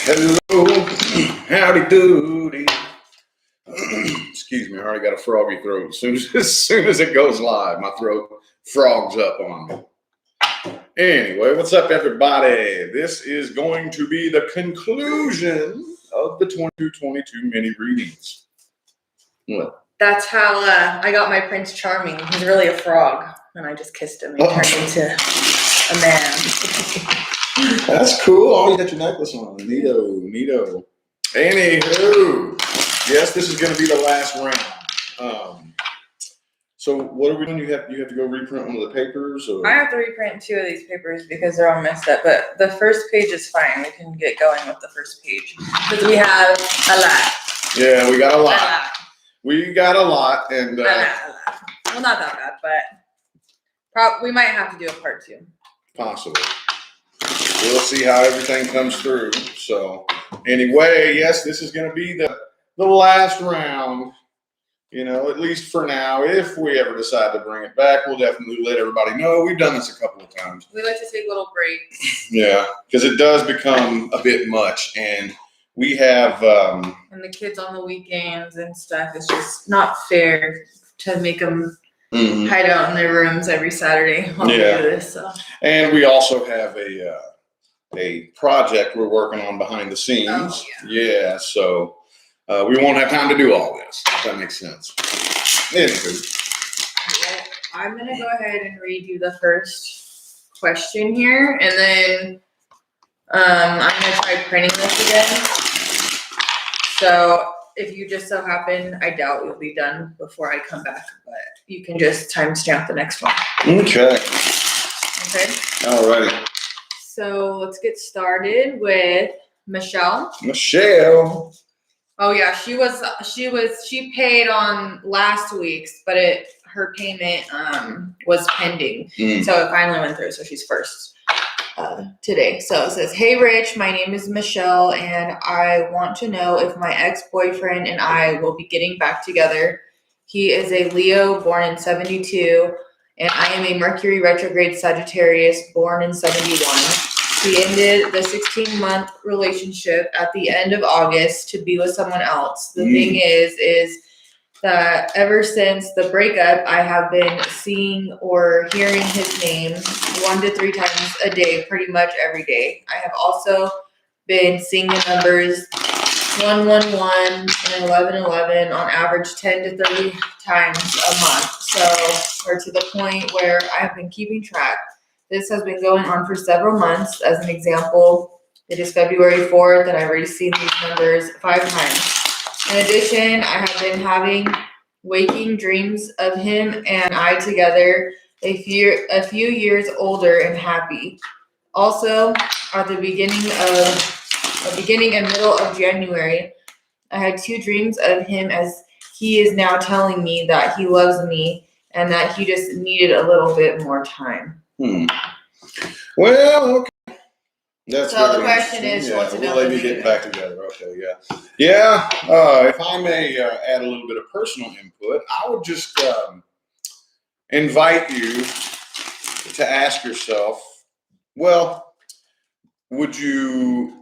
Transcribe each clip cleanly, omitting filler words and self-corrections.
Hello, howdy doody. Excuse me, I already got a froggy throat. As soon as it goes live, my throat frogs up on me. Anyway, what's up, everybody? This is going to be the conclusion of the 2222 mini readings. What? That's how I got my Prince Charming. He's really a frog, and I just kissed him and turned into a man. That's cool. Oh, you got your necklace on. Neato. Anywho, yes, this is going to be the last round. So what are we doing? You have to go reprint one of the papers? Or? I have to reprint 2 of these papers because they're all messed up, but the first page is fine. We can get going with the first page because we have a lot. Yeah, we got a lot. We got a lot, and a lot. Well, not that bad, but we might have to do a part 2. Possibly. We'll see how everything comes through. So anyway, yes, this is going to be the last round, at least for now. If we ever decide to bring it back, we'll definitely let everybody know. We've done this a couple of times. We like to take little breaks. Yeah, because it does become a bit much, and we have... and the kids on the weekends and stuff. It's just not fair to make them hide out in their rooms every Saturday while we do this. So. And we also have a project we're working on behind the scenes. Oh, yeah, so we won't have time to do all this, if that makes sense. Anywho. Well, I'm going to go ahead and read you the first question here, and then I'm going to try printing this again. So if you just so happen, I doubt you'll be done before I come back, but you can just timestamp the next one. Okay. Okay. Alrighty. So let's get started with Michelle. Michelle. Oh yeah, she paid on last week's, but her payment was pending. So it finally went through, so she's first today. So it says, "Hey Rich, my name is Michelle and I want to know if my ex-boyfriend and I will be getting back together. He is a Leo born in 72 and I am a Mercury retrograde Sagittarius born in 71. We ended the 16-month relationship at the end of August to be with someone else. The thing is that ever since the breakup, I have been seeing or hearing his name 1 to 3 times a day, pretty much every day. I have also been seeing the numbers 111 and 1111 on average 10 to 30 times a month. So we're to the point where I have been keeping track. This has been going on for several months. As an example, it is February 4th and I've already seen these numbers 5 times. In addition, I have been having waking dreams of him and I together, a few years older and happy. Also, at the beginning and middle of January, I had 2 dreams of him as he is now telling me that he loves me and that he just needed a little bit more time." Well, okay. That's so the question is, what's it will they be getting back together? Okay, yeah. If I may add a little bit of personal input, I would just invite you to ask yourself, well, would you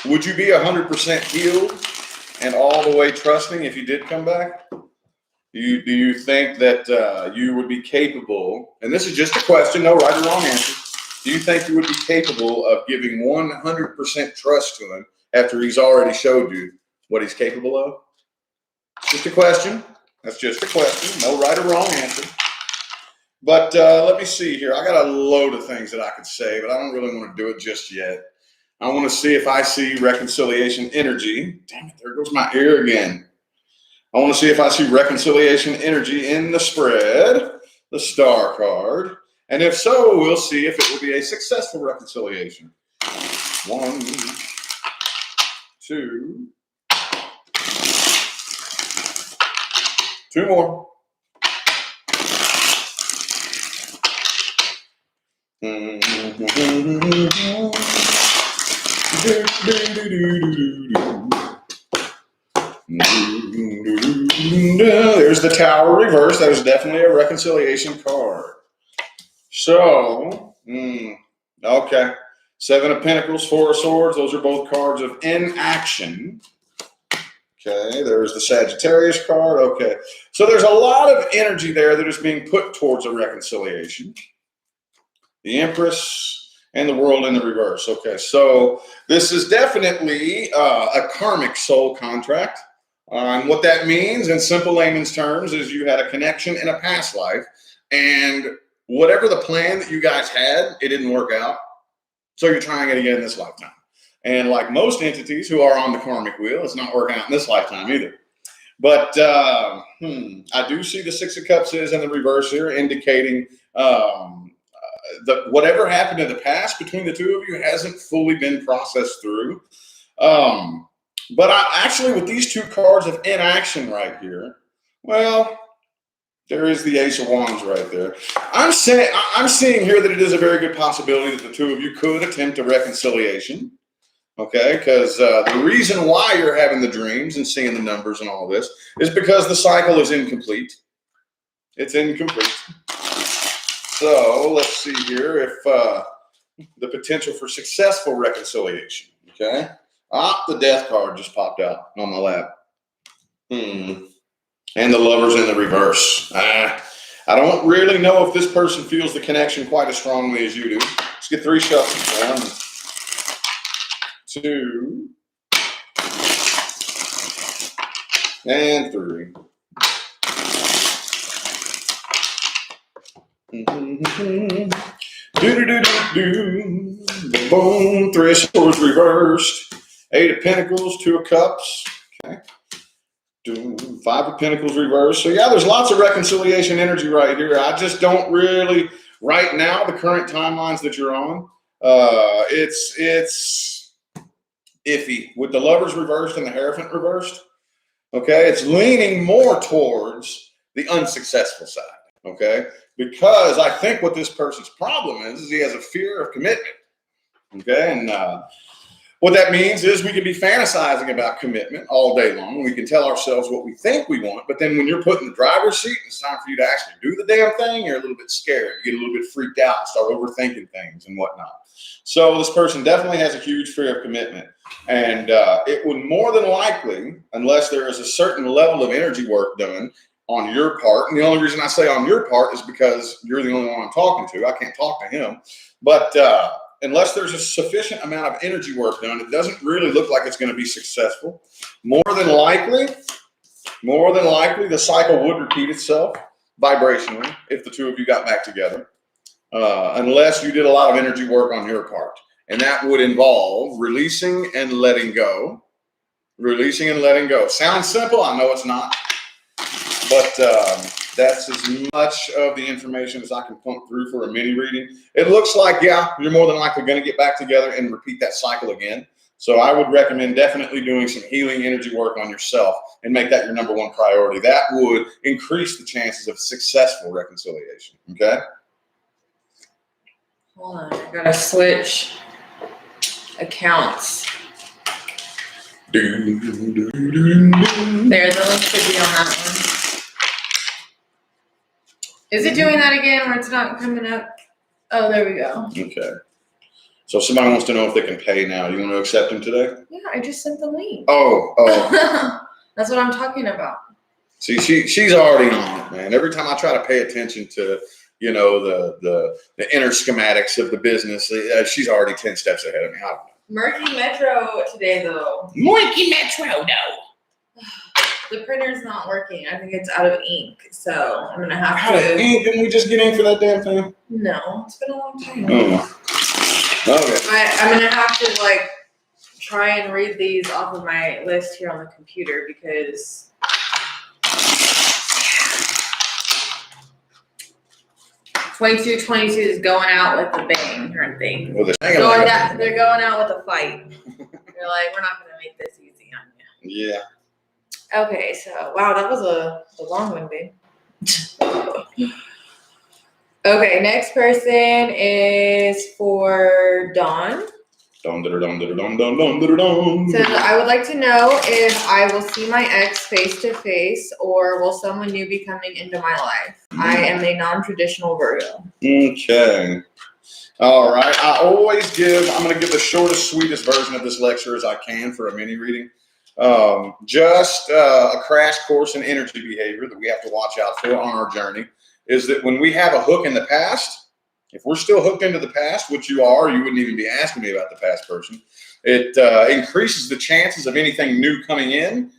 be 100% healed and all the way trusting if you did come back? Do you think that you would be capable, and this is just a question, no right or wrong answer, do you think you would be capable of giving 100% trust to him after he's already showed you what he's capable of? It's just a question. That's just a question. No right or wrong answer. But let me see here. I got a load of things that I could say, but I don't really want to do it just yet. I want to see if I see reconciliation energy. Damn it, there goes my ear again. I want to see if I see reconciliation energy in the spread, the star card. And if so, we'll see if it will be a successful reconciliation. 1, 2. 2 more. There's the Tower reverse. That is definitely a reconciliation card. So, okay. Seven of Pentacles, Four of Swords. Those are both cards of inaction. Okay, there's the Sagittarius card. Okay, so there's a lot of energy there that is being put towards a reconciliation. The Empress and the World in the reverse. Okay, so this is definitely a karmic soul contract. And what that means in simple layman's terms is you had a connection in a past life, and whatever the plan that you guys had, it didn't work out. So you're trying it again in this lifetime. And like most entities who are on the karmic wheel, it's not working out in this lifetime either. But I do see the Six of Cups is in the reverse here, indicating that whatever happened in the past between the two of you hasn't fully been processed through. But actually, with these two cards of inaction right here, well, there is the Ace of Wands right there. I'm seeing here that it is a very good possibility that the two of you could attempt a reconciliation. Okay, because the reason why you're having the dreams and seeing the numbers and all this is because the cycle is incomplete. It's incomplete. So let's see here if the potential for successful reconciliation. Okay. The Death card just popped out on my lap. And the Lovers in the reverse. I don't really know if this person feels the connection quite as strongly as you do. Let's get 3 shuffles. 1, 2, and 3. Boom. 3 of Swords reversed. 8 of Pentacles, 2 of Cups. Okay. 5 of Pentacles reversed. So yeah, there's lots of reconciliation energy right here. I just don't really, right now, the current timelines that you're on, it's iffy. With the Lovers reversed and the Hierophant reversed, okay, it's leaning more towards the unsuccessful side, okay? Because I think what this person's problem is he has a fear of commitment, okay? And what that means is we can be fantasizing about commitment all day long. We can tell ourselves what we think we want, but then when you're put in the driver's seat and it's time for you to actually do the damn thing, you're a little bit scared. You get a little bit freaked out and start overthinking things and whatnot. So this person definitely has a huge fear of commitment. And it would more than likely, unless there is a certain level of energy work done on your part, and the only reason I say on your part is because you're the only one I'm talking to. I can't talk to him. But unless there's a sufficient amount of energy work done, it doesn't really look like it's going to be successful. More than likely, the cycle would repeat itself vibrationally if the two of you got back together, unless you did a lot of energy work on your part. And that would involve releasing and letting go. Releasing and letting go. Sounds simple. I know it's not. But that's as much of the information as I can pump through for a mini reading. It looks like, yeah, you're more than likely going to get back together and repeat that cycle again. So I would recommend definitely doing some healing energy work on yourself and make that your #1 priority. That would increase the chances of successful reconciliation. Okay? Hold on, I gotta switch accounts. There, the link should be on that one. Is it doing that again where it's not coming up? Oh, there we go. Okay. So somebody wants to know if they can pay now. You want to accept them today? Yeah, I just sent the link. Oh. That's what I'm talking about. See, she's already on it, man. Every time I try to pay attention to, the inner schematics of the business, she's already 10 steps ahead of me. I don't know. Murky Metro today, though. Murky Metro, no. The printer's not working. I think it's out of ink, so I'm gonna have Out of ink? Didn't we just get ink for that damn thing? No, it's been a long time. Oh. Okay. I'm gonna have to try and read these off of my list here on the computer because 2222 is going out with a bang, her thing. Well, They're going out with a fight. They're like, we're not gonna make this easy on you. Yeah. Okay, so wow, that was a long one, babe. Okay, next person is for Dawn. Dum. So I would like to know if I will see my ex face to face or will someone new be coming into my life. I am a non-traditional Virgo. Okay. All right. I'm going to give the shortest, sweetest version of this lecture as I can for a mini reading. Just a crash course in energy behavior that we have to watch out for on our journey is that when we have a hook in the past, if we're still hooked into the past, which you are, you wouldn't even be asking me about the past person. It increases the chances of anything new coming in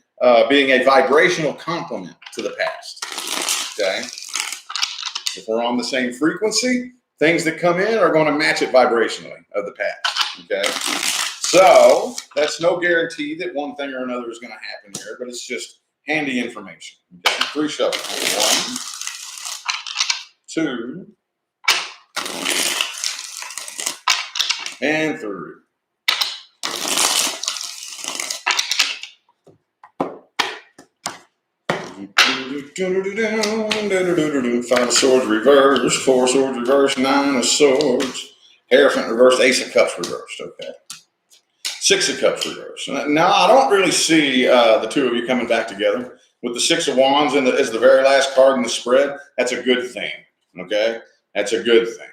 being a vibrational complement to the past. Okay. If we're on the same frequency, things that come in are going to match it vibrationally of the past. Okay. So that's no guarantee that one thing or another is going to happen here, but it's just handy information. Okay. 3 shuffles. 1, 2, and 3. Five of swords reversed, 4 swords reversed, 9 of swords, Hierophant reversed, Ace of Cups reversed. Okay. 6 of Cups reversed. Now, I don't really see the two of you coming back together. With the 6 of Wands as the very last card in the spread, that's a good thing. Okay? That's a good thing.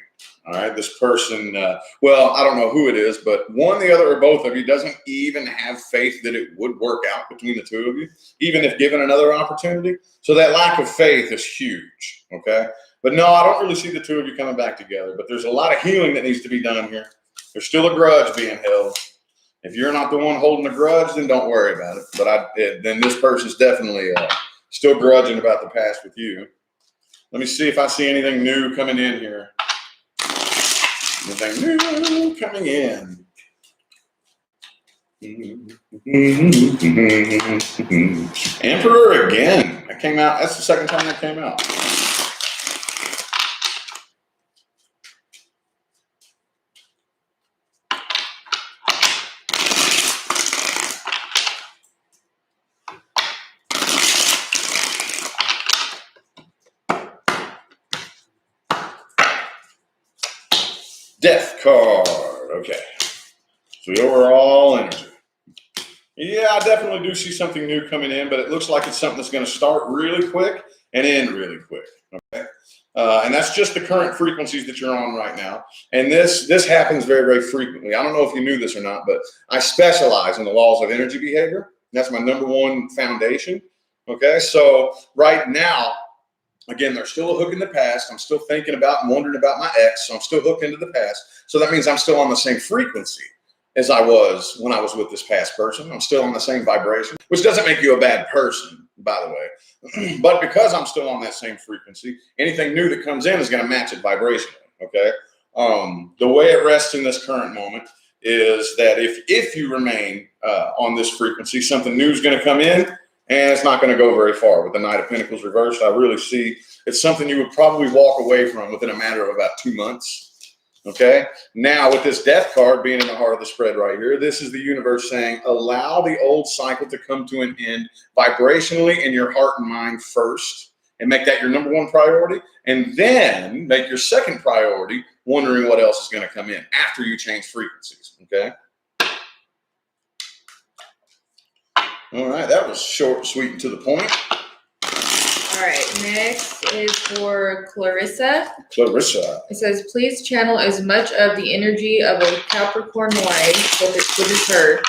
All right? This person, well, I don't know who it is, but one, the other, or both of you doesn't even have faith that it would work out between the two of you, even if given another opportunity. So that lack of faith is huge. Okay? But no, I don't really see the two of you coming back together, but there's a lot of healing that needs to be done here. There's still a grudge being held. If you're not the one holding the grudge, then don't worry about it. But then this person's definitely still grudging about the past with you. Let me see if I see anything new coming in here. Anything new coming in. Emperor again. That came out. That's the second time that came out. Death card. Okay. So the overall energy. Yeah, I definitely do see something new coming in, but it looks like it's something that's going to start really quick and end really quick. Okay. And that's just the current frequencies that you're on right now. And this happens very, very frequently. I don't know if you knew this or not, but I specialize in the laws of energy behavior. That's my #1 foundation. Okay. So right now, again, there's still a hook in the past. I'm still thinking about and wondering about my ex. So I'm still hooked into the past. So that means I'm still on the same frequency as I was when I was with this past person. I'm still on the same vibration, which doesn't make you a bad person, by the way. But because I'm still on that same frequency, anything new that comes in is going to match it vibrationally. Okay. The way it rests in this current moment is that if you remain on this frequency, something new is going to come in. And it's not going to go very far. With the Knight of Pentacles reversed, I really see it's something you would probably walk away from within a matter of about 2 months. Okay. Now, with this Death card being in the heart of the spread right here, this is the universe saying, allow the old cycle to come to an end vibrationally in your heart and mind first, and make that your #1 priority. And then make your second priority wondering what else is going to come in after you change frequencies. Okay. All right, that was short, sweet, and to the point. All right, next is for Clarissa. Clarissa. It says, please channel as much of the energy of a Capricorn wife, which is her,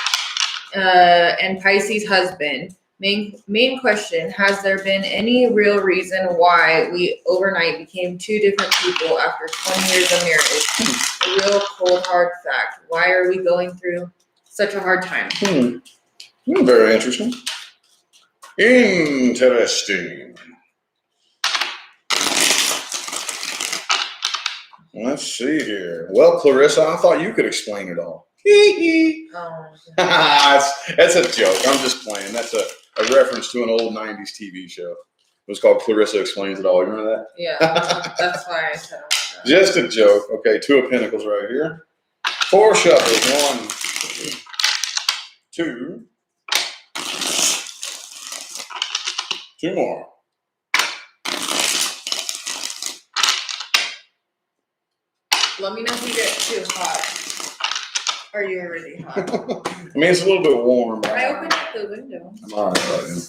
and Pisces husband. Main question, has there been any real reason why we overnight became 2 different people after 20 years of marriage? A real cold, hard fact. Why are we going through such a hard time? Very interesting. Interesting. Let's see here. Well, Clarissa, I thought you could explain it all. That's a joke. I'm just playing. That's a reference to an old 90s TV show. It was called Clarissa Explains It All. You remember that? Yeah, that's why I said that. Just a joke. Okay, 2 of Pentacles right here. 4 shuffles. 1, 2. 2 more. Let me know if you get too hot. Are you already hot? I mean, it's a little bit warm. I opened up the window. I'm all right now.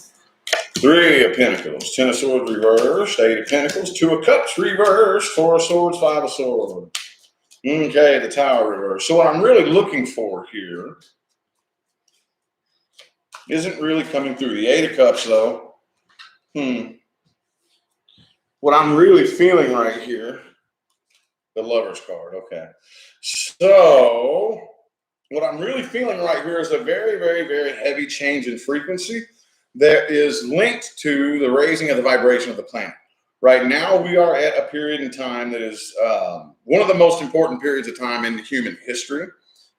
3 of Pentacles, 10 of Swords reversed, 8 of Pentacles, 2 of Cups reversed, 4 of Swords, 5 of Swords. Okay, the Tower reverse. So what I'm really looking for here isn't really coming through. The Eight of Cups, though. What I'm really feeling right here, the Lover's card. Okay. So what I'm really feeling right here is a very, very, very heavy change in frequency that is linked to the raising of the vibration of the planet. Right now, we are at a period in time that is one of the most important periods of time in human history.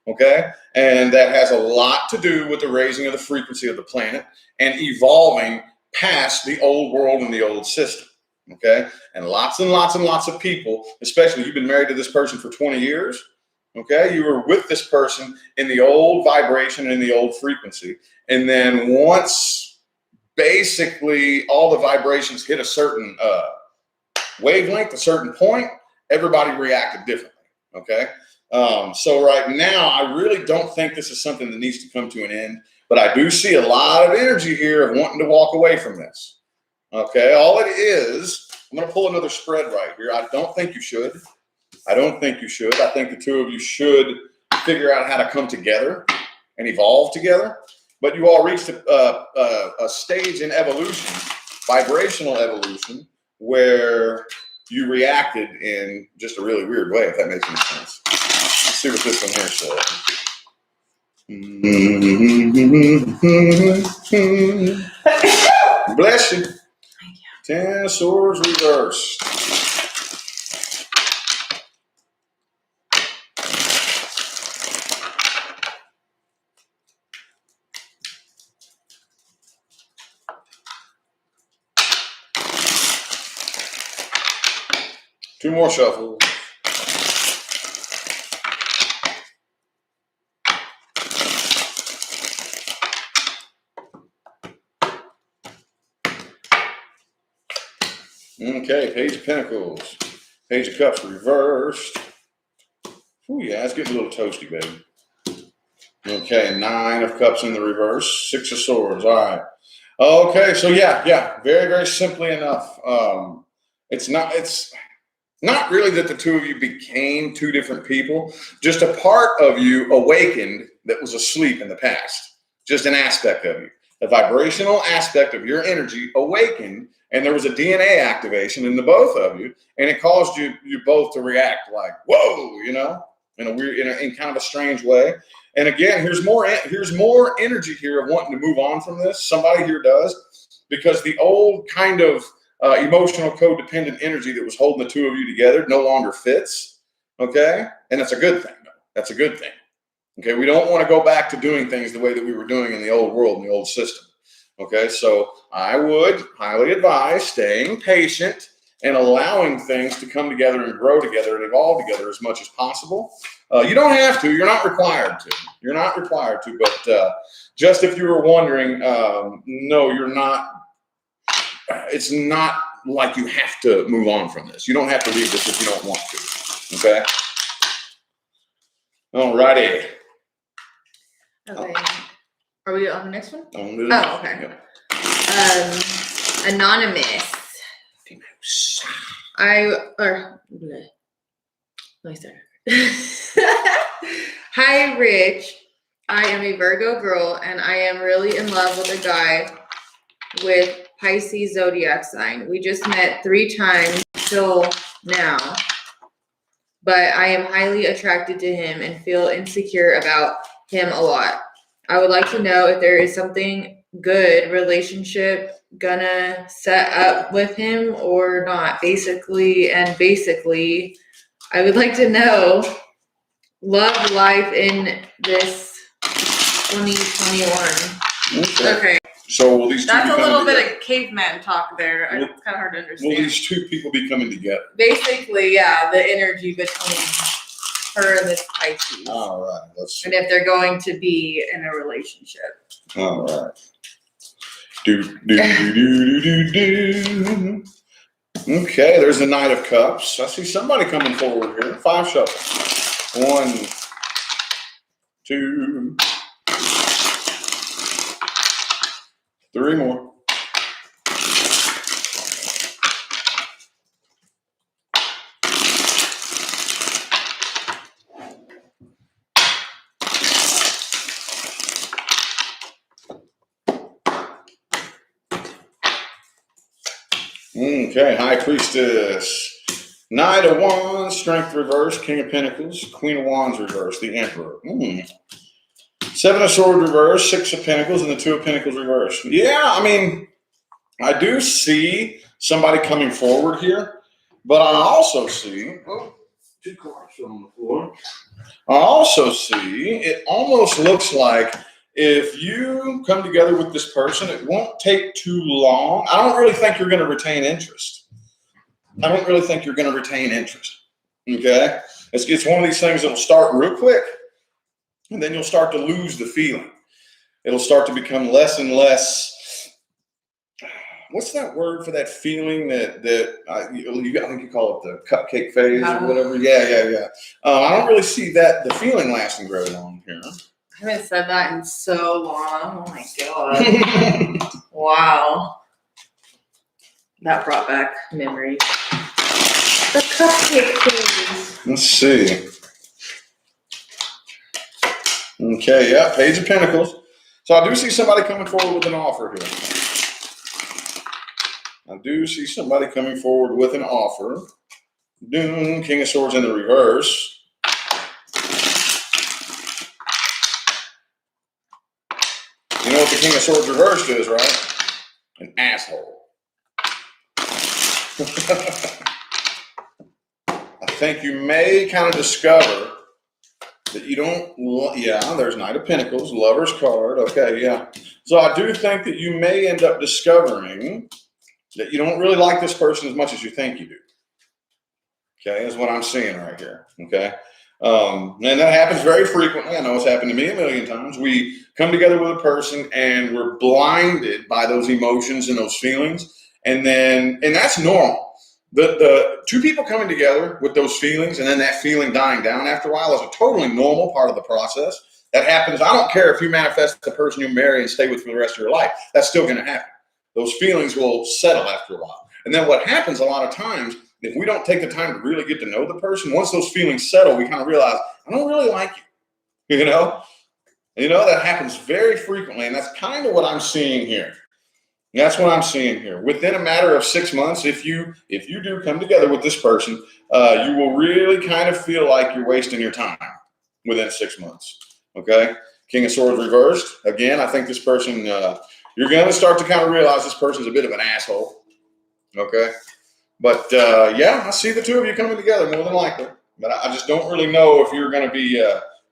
Okay. And that has a lot to do with the raising of the frequency of the planet and evolving past the old world and the old system. Okay. And lots of people, especially you've been married to this person for 20 years. Okay. You were with this person in the old vibration and the old frequency. And then once basically all the vibrations hit a certain wavelength, a certain point, everybody reacted differently. Okay. So right now, I really don't think this is something that needs to come to an end, but I do see a lot of energy here of wanting to walk away from this. Okay. All it is, I'm going to pull another spread right here. I don't think you should. I don't think you should. I think the two of you should figure out how to come together and evolve together. But you all reached a stage in evolution, vibrational evolution, where you reacted in just a really weird way, if that makes any sense. Let's see what this one here says. Bless you. Ten of Swords reversed. Two more shuffles. Okay, Page of Pentacles. Page of Cups reversed. Ooh, yeah, it's getting a little toasty, baby. Okay, Nine of Cups in the reverse. Six of Swords. All right. Okay, so yeah. Very, very simply enough. It's not really that the two of you became two different people. Just a part of you awakened that was asleep in the past. Just an aspect of you. The vibrational aspect of your energy awakened, and there was a DNA activation in the both of you, and it caused you both to react like, whoa, in a weird, in kind of a strange way. And again, here's more energy here of wanting to move on from this. Somebody here does, because the old kind of emotional codependent energy that was holding the two of you together no longer fits. Okay. And that's a good thing. That's a good thing. Okay. We don't want to go back to doing things the way that we were doing in the old world, in the old system. Okay. So I would highly advise staying patient and allowing things to come together and grow together and evolve together as much as possible. You don't have to. You're not required to. You're not required to. But just if you were wondering, no, you're not. It's not like you have to move on from this. You don't have to leave this if you don't want to. Okay? All righty. Okay. Are we on the next one? Oh, okay. Yeah. Anonymous. Let me start. Hi, Rich. I am a Virgo girl, and I am really in love with a guy with Pisces zodiac sign. We just met 3 times till now, but I am highly attracted to him and feel insecure about him a lot. I would like to know if there is something good relationship gonna set up with him or not. Basically, I would like to know love life in this 2021. Okay. So will these two That's be a little coming bit together? of caveman talk there. It's kind of hard to understand. Will these two people be coming together? Basically, yeah, the energy between her and this Pisces. All right. Let's see. And if they're going to be in a relationship. All right. Do. Okay, there's the Knight of Cups. I see somebody coming forward here. 5 shuffles. 1, 2, 3 more. Okay, High Priestess. Knight of Wands, Strength reverse, King of Pentacles, Queen of Wands reverse, the Emperor. Seven of Swords reverse, Six of Pentacles, and the Two of Pentacles reverse. Yeah, I mean, I do see somebody coming forward here, but I also see, two cards on the floor. I also see it almost looks like if you come together with this person, it won't take too long. I don't really think you're going to retain interest. Okay? It's one of these things that'll start real quick, and then you'll start to lose the feeling. It'll start to become less and less. What's that word for that feeling that I think you call it the cupcake phase or whatever? Yeah. I don't really see the feeling lasting very long here. I haven't said that in so long. Oh my god. Wow. That brought back memories. The cupcake phase. Let's see. Okay, yeah, Page of Pentacles. So I do see somebody coming forward with an offer here. Doom, King of Swords in the reverse. You know what the King of Swords reversed is, right? An asshole. I think you may kind of discover that you don't, there's Knight of Pentacles, Lover's card. Okay, yeah. So I do think that you may end up discovering that you don't really like this person as much as you think you do. Okay, that's what I'm seeing right here. Okay. And that happens very frequently. I know it's happened to me a million times. We come together with a person and we're blinded by those emotions and those feelings. And that's normal. The two people coming together with those feelings and then that feeling dying down after a while is a totally normal part of the process. That happens. I don't care if you manifest the person you marry and stay with for the rest of your life. That's still going to happen. Those feelings will settle after a while. And then what happens a lot of times, if we don't take the time to really get to know the person, once those feelings settle, we kind of realize, I don't really like you. You know, that happens very frequently. And that's kind of what I'm seeing here. That's what I'm seeing here. Within a matter of 6 months, if you do come together with this person, you will really kind of feel like you're wasting your time within 6 months. Okay? King of Swords reversed. Again, I think this person, you're going to start to kind of realize this person's a bit of an asshole. Okay? But, I see the two of you coming together more than likely. But I just don't really know if you're going to be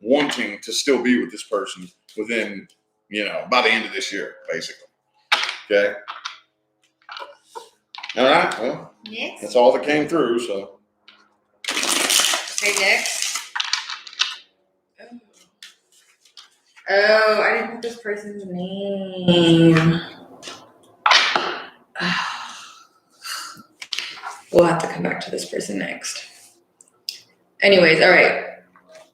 wanting to still be with this person within, by the end of this year, basically. Okay. All right. Well, next. That's all that came through. So. Okay, next. Oh, I didn't put this person's name. We'll have to come back to this person next. Anyways, all right.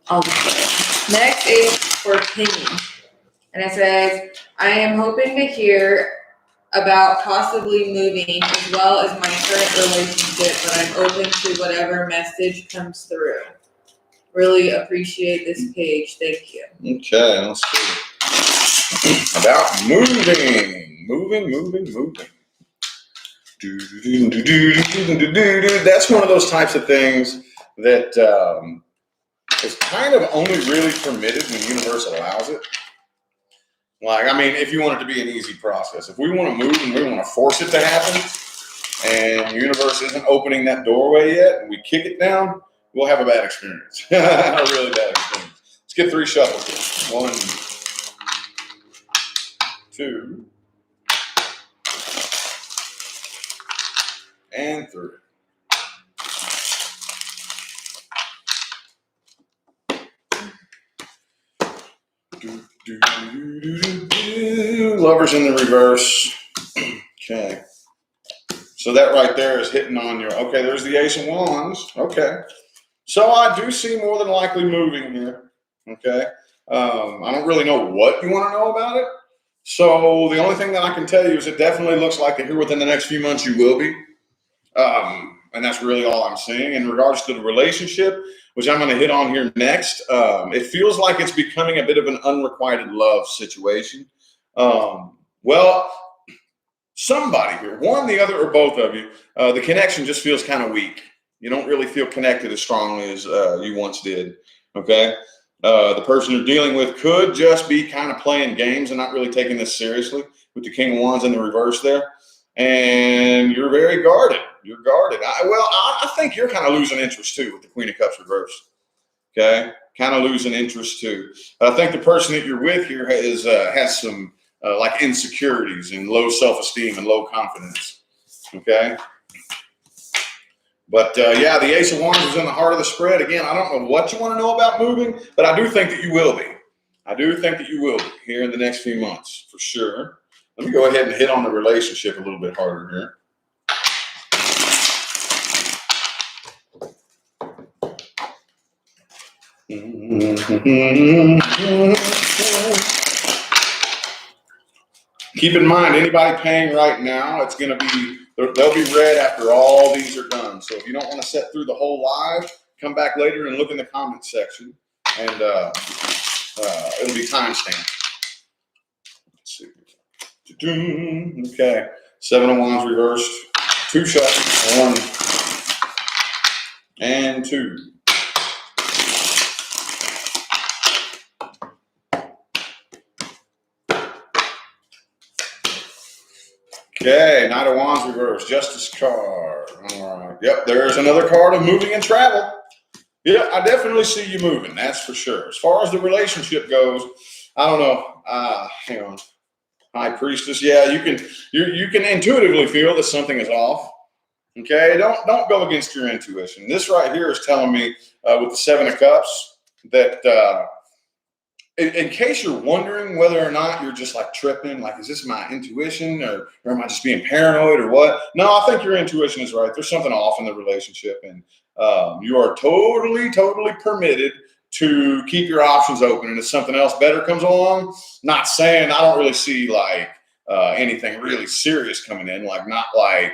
I'll just put it. Next is for Penny. And it says, I am hoping to hear about possibly moving as well as my current relationship, but I'm open to whatever message comes through. Really appreciate this page. Thank you. Okay, let's see. About moving. That's one of those types of things that is kind of only really permitted when the universe allows it. Like, I mean, if you want it to be an easy process, if we want to move and we want to force it to happen, and the universe isn't opening that doorway yet, and we kick it down, we'll have a bad experience. A really bad experience. Let's get 3 shuffles here. 1, 2, and 3. Lovers in the reverse. Okay. So that right there is hitting on your, okay, there's the Ace of Wands. Okay. So I do see more than likely moving here. Okay. I don't really know what you want to know about it. So the only thing that I can tell you is it definitely looks like that here within the next few months you will be. And that's really all I'm seeing. In regards to the relationship, which I'm going to hit on here next, it feels like it's becoming a bit of an unrequited love situation. somebody here, one, the other, or both of you, the connection just feels kind of weak. You don't really feel connected as strongly as you once did, okay? The person you're dealing with could just be kind of playing games and not really taking this seriously with the King of Wands in the reverse there. And you're very guarded. You're guarded. I think you're kind of losing interest too with the Queen of Cups reverse, okay? Kind of losing interest too. I think the person that you're with here has some like insecurities and low self-esteem and low confidence, okay? But yeah, the Ace of Wands is in the heart of the spread. Again, I don't know what you want to know about moving, but I do think that you will be. I do think that you will be here in the next few months, for sure. Let me go ahead and hit on the relationship a little bit harder here. Keep in mind, anybody paying right now, it's going to be, they'll be read after all these are done. So if you don't want to sit through the whole live, come back later and look in the comments section, and it'll be timestamped. Let's see. Okay, 7 of Wands reversed, 2 shots, 1 and 2. Okay, Knight of Wands reversed, Justice card. All right. Yep, there's another card of moving and travel. Yeah, I definitely see you moving. That's for sure. As far as the relationship goes, I don't know. Hang on. High Priestess. Yeah, you can intuitively feel that something is off. Okay, don't go against your intuition. This right here is telling me with the 7 of Cups that in case you're wondering whether or not you're just like tripping, like, is this my intuition or am I just being paranoid or what? No, I think your intuition is right. There's something off in the relationship, and you are totally permitted to keep your options open. And if something else better comes along, not saying I don't really see like anything really serious coming in, like not like,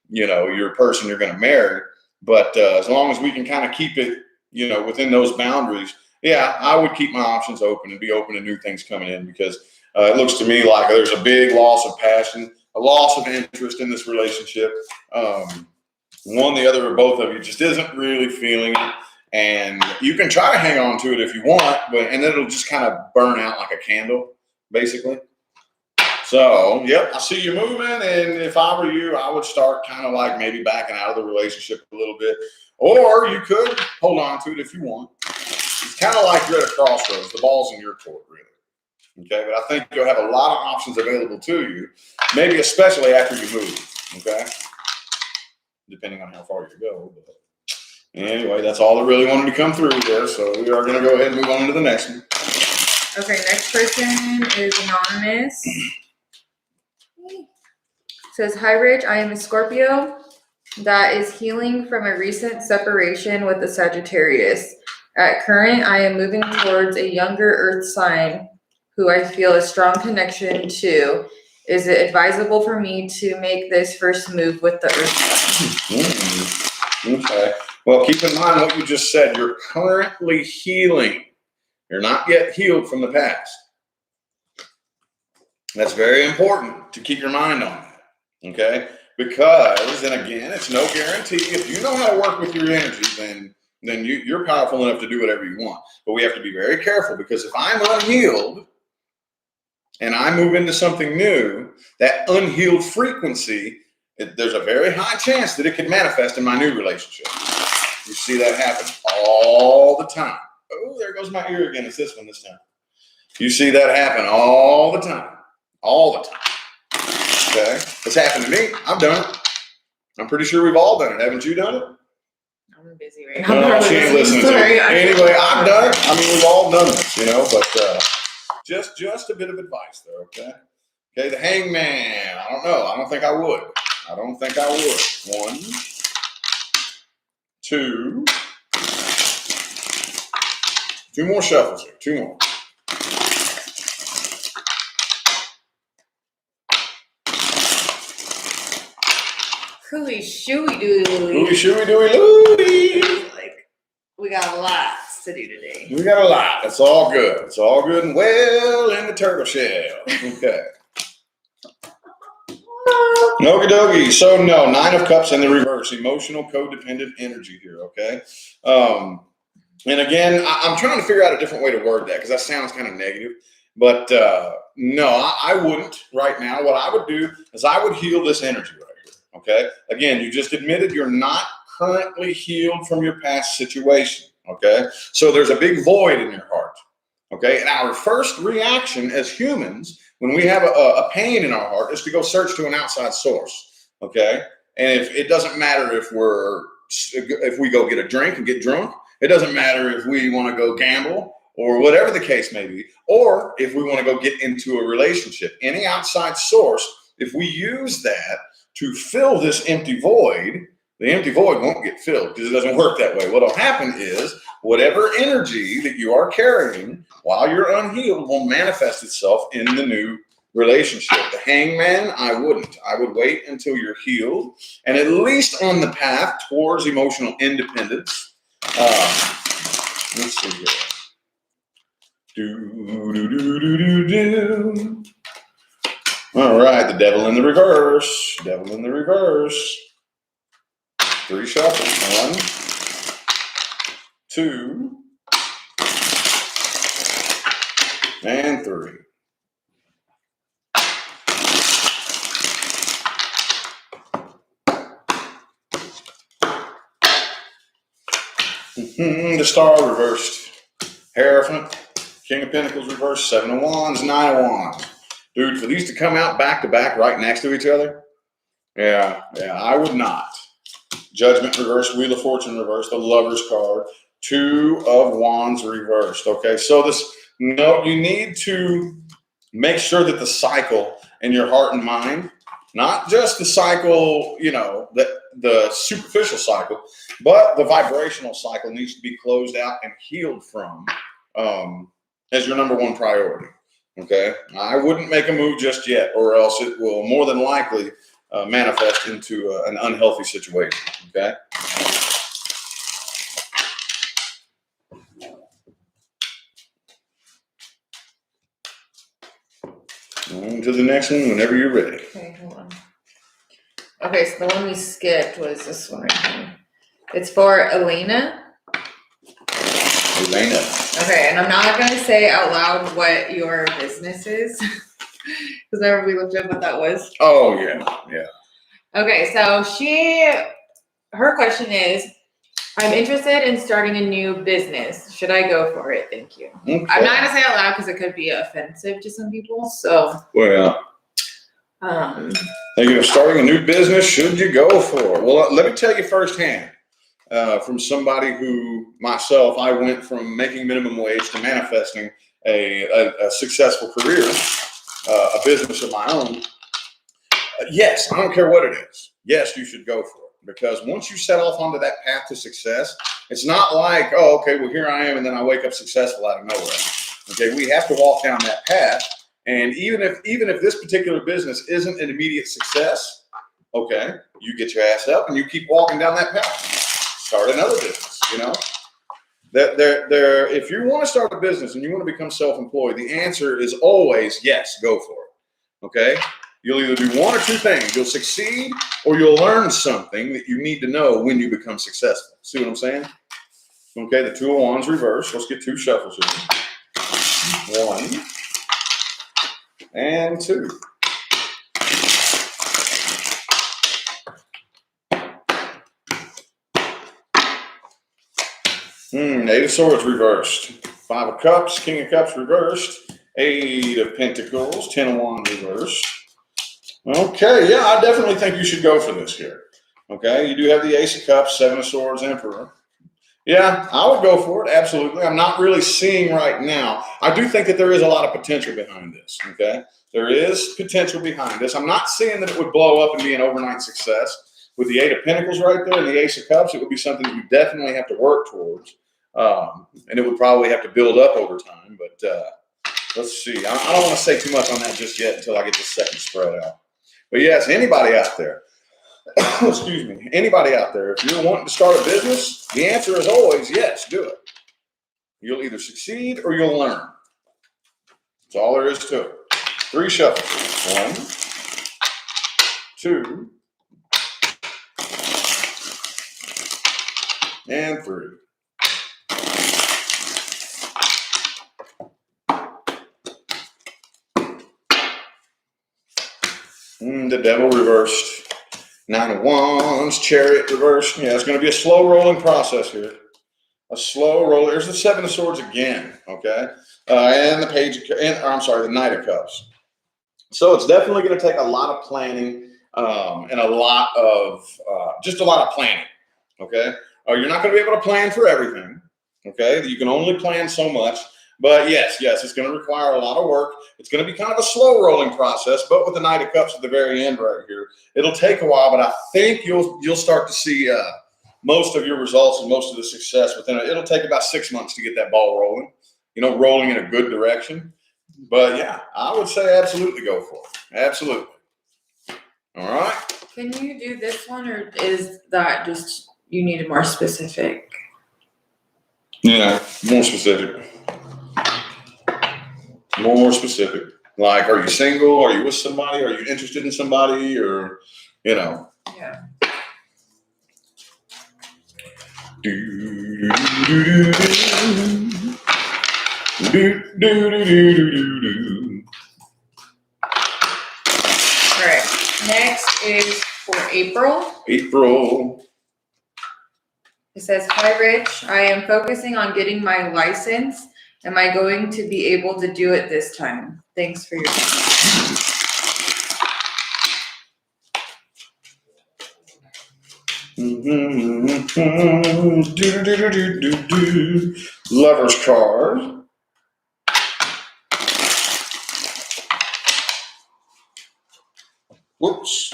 you know, your person you're going to marry, but as long as we can kind of keep it, you know, within those boundaries. Yeah, I would keep my options open and be open to new things coming in, because it looks to me like there's a big loss of passion, a loss of interest in this relationship. One, the other, or both of you just isn't really feeling it. And you can try to hang on to it if you want, and it'll just kind of burn out like a candle, basically. So, yep, I see you moving. And if I were you, I would start kind of like maybe backing out of the relationship a little bit. Or you could hold on to it if you want. It's kind of like you're at a crossroads. The ball's in your court, really. Okay, but I think you'll have a lot of options available to you, maybe especially after you move, okay? Depending on how far you go. But anyway, that's all that really wanted to come through there, so we are going to go ahead and move on to the next one. Okay, next person is anonymous. Says, hi, Rich. I am a Scorpio that is healing from a recent separation with a Sagittarius. At current, I am moving towards a younger earth sign who I feel a strong connection to. Is it advisable for me to make this first move with the earth sign? Okay. Well, keep in mind what you just said. You're currently healing. You're not yet healed from the past. That's very important to keep your mind on that. Okay? Because, and again, it's no guarantee. If you know how to work with your energy, then you're powerful enough to do whatever you want. But we have to be very careful, because if I'm unhealed and I move into something new, that unhealed frequency, there's a very high chance that it could manifest in my new relationship. You see that happen all the time. Oh, there goes my ear again. It's this one this time. You see that happen all the time. All the time. Okay? It's happened to me. I've done it. I'm pretty sure we've all done it. Haven't you done it? I'm busy right now. She ain't listening to me. Anyway, I've done it. I mean, we've all done this, you know, but just a bit of advice there, okay? Okay, the Hangman. I don't know. I don't think I would. I don't think I would. 1, 2. 2 more shuffles here. 2 more. Hooey shooey doodly. Hooey shooey dooey loody. Like, we got lots to do today. We got a lot. That's all good. It's all good and well in the turtle shell. Okay. Okie dokie. So no, 9 of Cups in the reverse. Emotional codependent energy here, okay? And again, I'm trying to figure out a different way to word that because that sounds kind of negative. But no, I wouldn't right now. What I would do is I would heal this energy right here, okay? Again, you just admitted you're not currently healed from your past situation, okay? So there's a big void in your heart, okay? And our first reaction as humans when we have a pain in our heart is to go search to an outside source, okay? And if it doesn't matter if we go get a drink and get drunk, it doesn't matter if we want to go gamble or whatever the case may be, or if we want to go get into a relationship. Any outside source, if we use that to fill this empty void, the empty void won't get filled because it doesn't work that way. What will happen is whatever energy that you are carrying while you're unhealed will manifest itself in the new relationship. The Hangman, I wouldn't. I would wait until you're healed and at least on the path towards emotional independence. Let's see here. All right, the devil in the reverse. Devil in the reverse. 3 shuffles. 1, 2, and 3. The Star reversed. Hierophant. King of Pentacles reversed. 7 of Wands. 9 of Wands. Dude, for these to come out back to back right next to each other, yeah, I would not. Judgment reversed. Wheel of Fortune reversed. The Lover's card. 2 of Wands reversed. Okay, so you need to make sure that the cycle in your heart and mind, not just the cycle, the superficial cycle, but the vibrational cycle needs to be closed out and healed from as your number 1 priority. Okay, I wouldn't make a move just yet, or else it will more than likely manifest into an unhealthy situation. Okay. On to the next one whenever you're ready. Okay, hold on. Okay, so the one we skipped was this one right here. It's for Elena. Elena. Okay, and I'm not going to say out loud what your business is because I remember we looked up what that was. Oh, yeah. Okay, so her question is, I'm interested in starting a new business. Should I go for it? Thank you. Okay. I'm not going to say out loud because it could be offensive to some people. So, well, thinking of starting a new business, should you go for it? Well, let me tell you firsthand from somebody who, myself, I went from making minimum wage to manifesting a successful career, a business of my own. Yes, I don't care what it is. Yes, you should go for it. Because once you set off onto that path to success, it's not like, oh, okay, well, here I am, and then I wake up successful out of nowhere. Okay, we have to walk down that path. And even if this particular business isn't an immediate success, okay, you get your ass up and you keep walking down that path. Start another business, If you want to start a business and you want to become self-employed, the answer is always yes, go for it. Okay? You'll either do one or two things. You'll succeed or you'll learn something that you need to know when you become successful. See what I'm saying? Okay, the 2 of Wands reversed. Let's get 2 shuffles here. 1 and 2. Eight of Swords reversed. 5 of Cups, King of Cups reversed. 8 of Pentacles, 10 of Wands reversed. Okay, yeah, I definitely think you should go for this here. Okay, you do have the Ace of Cups, 7 of Swords, Emperor. Yeah, I would go for it, absolutely. I'm not really seeing right now. I do think that there is a lot of potential behind this, okay? There is potential behind this. I'm not seeing that it would blow up and be an overnight success. With the 8 of Pentacles right there and the Ace of Cups, it would be something that you definitely have to work towards. And it would probably have to build up over time, but let's see. I don't want to say too much on that just yet until I get the second spread out. But yes, anybody out there, excuse me, anybody out there, if you're wanting to start a business, the answer is always yes, do it. You'll either succeed or you'll learn. That's all there is to it. 3 shuffles. 2, and 3. The devil reversed. 9 of Wands, Chariot reversed. Yeah, it's going to be a slow rolling process here. A slow roll. There's the 7 of Swords again, okay? And the the Knight of Cups. So it's definitely going to take a lot of planning and a lot of planning, okay? You're not going to be able to plan for everything, okay? You can only plan so much. But yes, it's going to require a lot of work. It's going to be kind of a slow rolling process, but with the Knight of Cups at the very end right here, it'll take a while, but I think you'll start to see most of your results and most of the success within it. It'll take about 6 months to get that ball rolling, rolling in a good direction. But yeah, I would say absolutely go for it. Absolutely. All right. Can you do this one, or is that just you need more specific? Yeah, more specific. More specific. Like, are you single? Are you with somebody? Are you interested in somebody? Or, Yeah. All right. Next is for April. It says, "Hi, Rich. I am focusing on getting my license. Am I going to be able to do it this time? Thanks for your time." Lover's card. Whoops.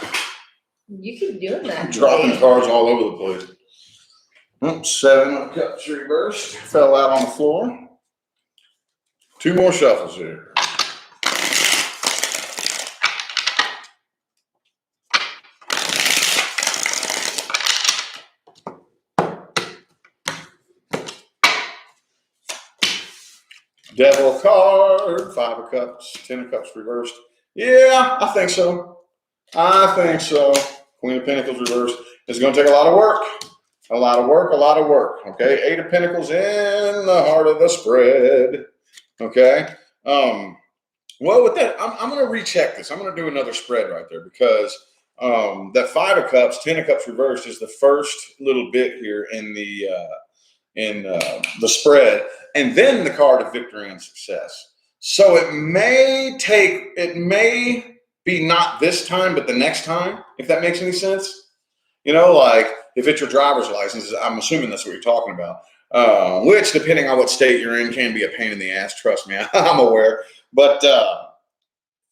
You keep doing that. I'm dropping cards all over the place. 7 of Cups reversed. Fell out on the floor. 2 more shuffles here. Devil card. 5 of Cups. 10 of Cups reversed. Yeah, I think so. Queen of Pentacles reversed. It's going to take a lot of work. A lot of work. Okay. 8 of Pentacles in the heart of the spread. Okay. Well, with that, I'm going to recheck this. I'm going to do another spread right there because that 5 of Cups, 10 of Cups reversed is the first little bit here in the spread, and then the card of victory and success. So it may be not this time, but the next time, if that makes any sense. Like if it's your driver's license, I'm assuming that's what you're talking about, which depending on what state you're in can be a pain in the ass. Trust me, I'm aware. But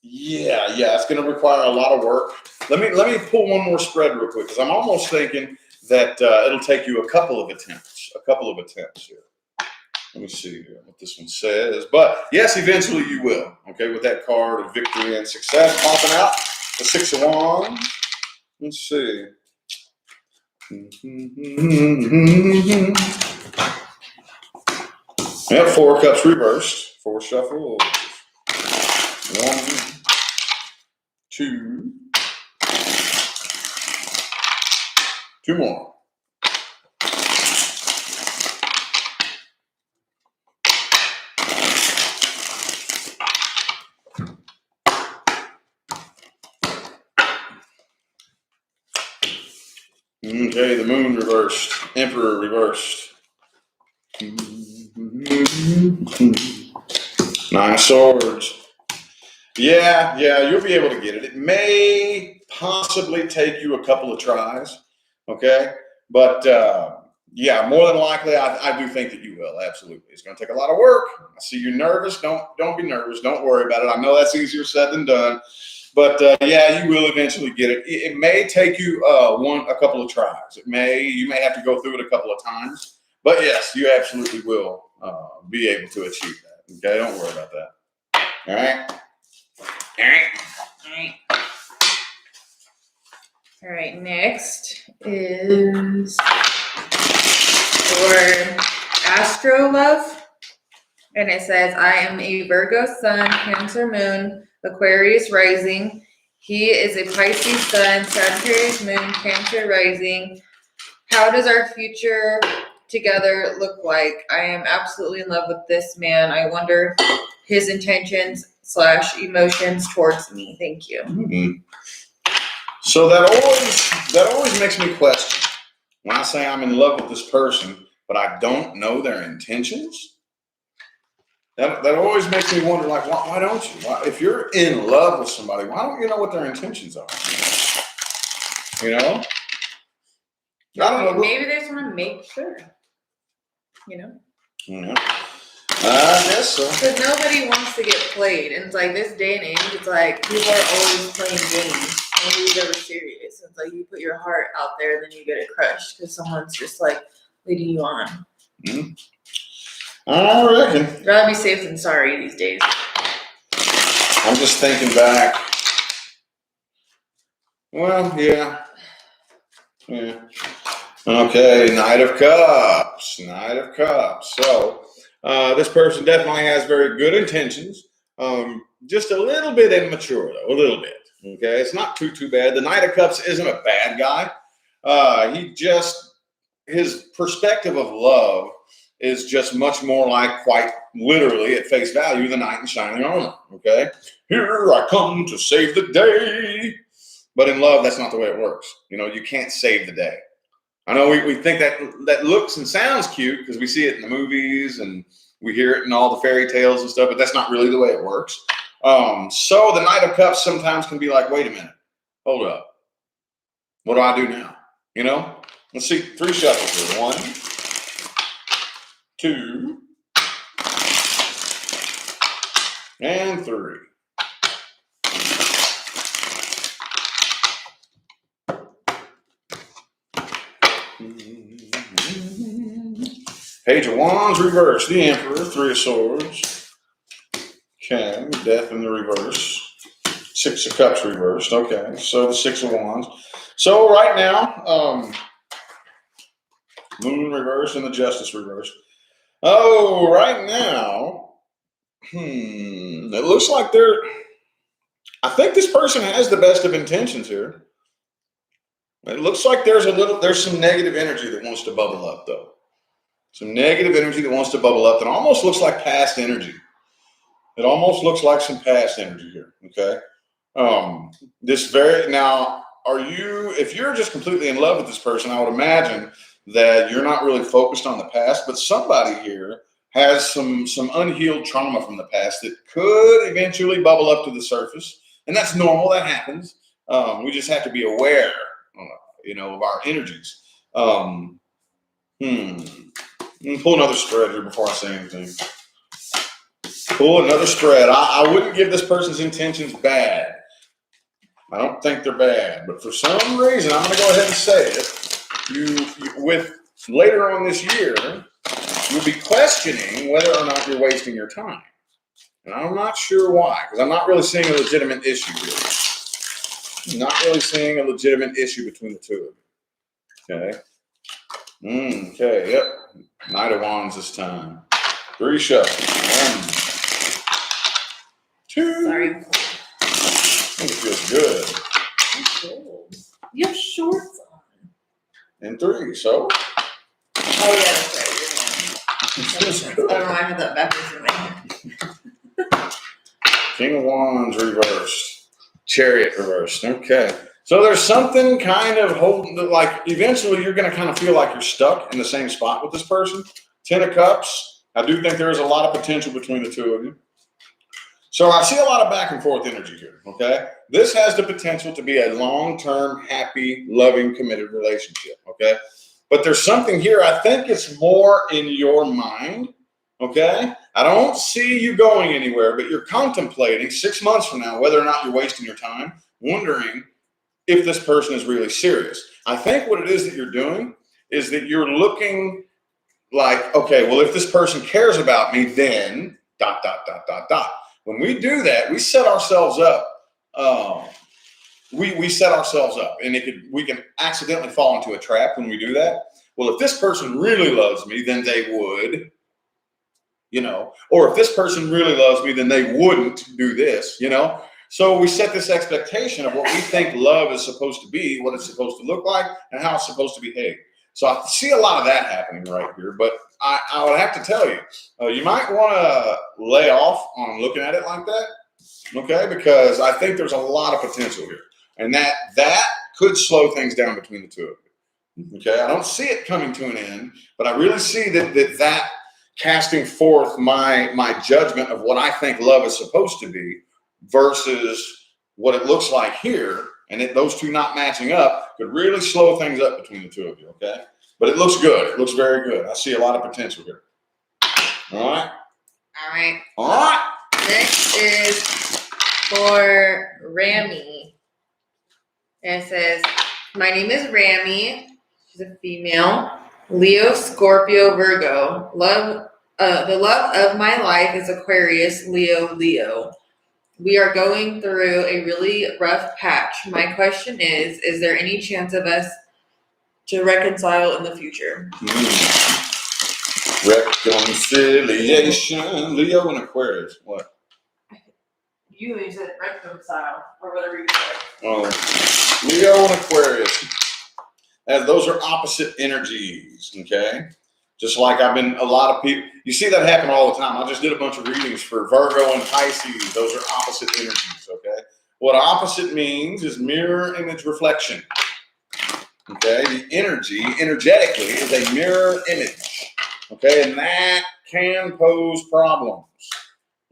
yeah, it's going to require a lot of work. Let me pull one more spread real quick because I'm almost thinking that it'll take you a couple of attempts here. Let me see here what this one says. But yes, eventually you will. Okay, with that card of victory and success popping out, the 6 of Wands. Let's see. Yeah, 4 of Cups reversed. 4 shuffles. 1, 2. 2 more. Okay, the Moon reversed. Emperor reversed. 9 of Swords. Yeah, you'll be able to get it. It may possibly take you a couple of tries, okay? But yeah, more than likely, I do think that you will. Absolutely, it's going to take a lot of work. I see you're nervous. Don't be nervous. Don't worry about it. I know that's easier said than done. But yeah, you will eventually get it. It may take you a couple of tries. You may have to go through it a couple of times. But yes, you absolutely will be able to achieve that. Okay, don't worry about that. All right. All right. Next is for Astro Love, and it says, "I am a Virgo Sun, Cancer Moon, Aquarius Rising, He is a Pisces sun, Sagittarius moon, Cancer rising. How does our future together look like? I am absolutely in love with this man. I wonder his intentions / emotions towards me. Thank you. Mm-hmm. So that always makes me question when I say I'm in love with this person, but I don't know their intentions. That always makes me wonder, like, why don't you? If you're in love with somebody, why don't you know what their intentions are? You know? I don't know. Maybe they just want to make sure. You know? Yeah. I guess so. Because nobody wants to get played. And it's like this day and age, it's like people are always playing games. Nobody's ever serious. It's like you put your heart out there and then you get it crushed because someone's just like leading you on. Mm-hmm. I reckon. Rather be safe than sorry these days. I'm just thinking back. Well, yeah. Yeah. Okay, Knight of Cups. Knight of Cups. So, this person definitely has very good intentions. Just a little bit immature, though. A little bit. Okay, it's not too bad. The Knight of Cups isn't a bad guy. His perspective of love is just much more like, quite literally at face value, the knight in shining armor. Okay, here I come to save the day. But in love, that's not the way it works. You know, you can't save the day. I know we think that looks and sounds cute because we see it in the movies and we hear it in all the fairy tales and stuff, but that's not really the way it works. So the Knight of Cups sometimes can be like, wait a minute, hold up. What do I do now? You know? Let's see, 3 shuffles here. 1, 2, and 3. Page of Wands reversed. The Emperor, 3 of Swords. Okay, Death in the reverse. 6 of Cups reversed. Okay, so the 6 of Wands. So right now, Moon reversed and the Justice reversed. Oh, right now, it looks like I think this person has the best of intentions here. It looks like there's some negative energy that wants to bubble up, though. Some negative energy that wants to bubble up. That almost looks like past energy. It almost looks like some past energy here. Okay. If you're just completely in love with this person, I would imagine that you're not really focused on the past, but somebody here has some unhealed trauma from the past that could eventually bubble up to the surface. And that's normal. That happens. We just have to be aware, of our energies. Let me pull another spread here before I say anything. Pull another spread. I wouldn't give this person's intentions bad. I don't think they're bad, but for some reason, I'm going to go ahead and say it. With later on this year, you'll be questioning whether or not you're wasting your time. And I'm not sure why, because I'm not really seeing a legitimate issue here. I'm not really seeing a legitimate issue between the two of you. Okay. Okay, yep. Knight of Wands this time. 3 shuffles. 1, 2. Sorry. I think it feels good. You have shorts on. And 3, so? Oh, yeah, that's right. It feels I good. don't know why I had that backwards in my head. King of Wands reversed. Chariot reversed. Okay. So there's something kind of holding, like eventually you're going to kind of feel like you're stuck in the same spot with this person. 10 of Cups. I do think there is a lot of potential between the two of you. So I see a lot of back and forth energy here, okay? This has the potential to be a long-term, happy, loving, committed relationship, okay? But there's something here, I think it's more in your mind, okay? I don't see you going anywhere, but you're contemplating 6 months from now whether or not you're wasting your time, wondering if this person is really serious. I think what it is that you're doing is that you're looking like, okay, well, if this person cares about me, then ... When we do that, we set ourselves up. We set ourselves up, and we can accidentally fall into a trap when we do that. Well, if this person really loves me, then they would, or if this person really loves me, then they wouldn't do this, So we set this expectation of what we think love is supposed to be, what it's supposed to look like, and how it's supposed to behave. So I see a lot of that happening right here, but I would have to tell you, you might want to lay off on looking at it like that, okay? Because I think there's a lot of potential here, and that could slow things down between the two of you, okay? I don't see it coming to an end, but I really see that casting forth my judgment of what I think love is supposed to be versus what it looks like here, and those two not matching up could really slow things up between the two of you, okay? But it looks good. It looks very good. I see a lot of potential here. All right? All right. All right. Next is for Rammy. And it says, my name is Rammy. She's a female. Leo, Scorpio, Virgo. The love of my life is Aquarius, Leo. We are going through a really rough patch. My question is there any chance of us to reconcile in the future? Reconciliation. Leo and Aquarius. What? You said reconcile or whatever you said. Oh, Leo and Aquarius. Those are opposite energies, okay? Just like a lot of people, you see that happen all the time. I just did a bunch of readings for Virgo and Pisces. Those are opposite energies, okay? What opposite means is mirror image reflection, okay? The energy, energetically, is a mirror image, okay? And that can pose problems,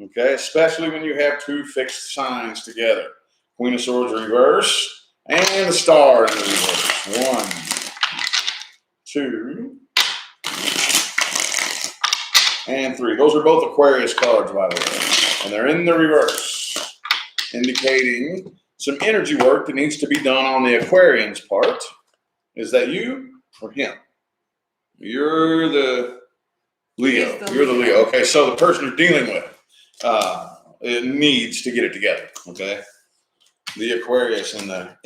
okay? Especially when you have two fixed signs together. Queen of Swords reverse and the Star in the reverse. 1, 2, and 3. Those are both Aquarius cards, by the way. And they're in the reverse, indicating some energy work that needs to be done on the Aquarian's part. Is that you or him? You're the Leo. You're the Leo. Okay, so the person you're dealing with it needs to get it together, okay? The Aquarius in the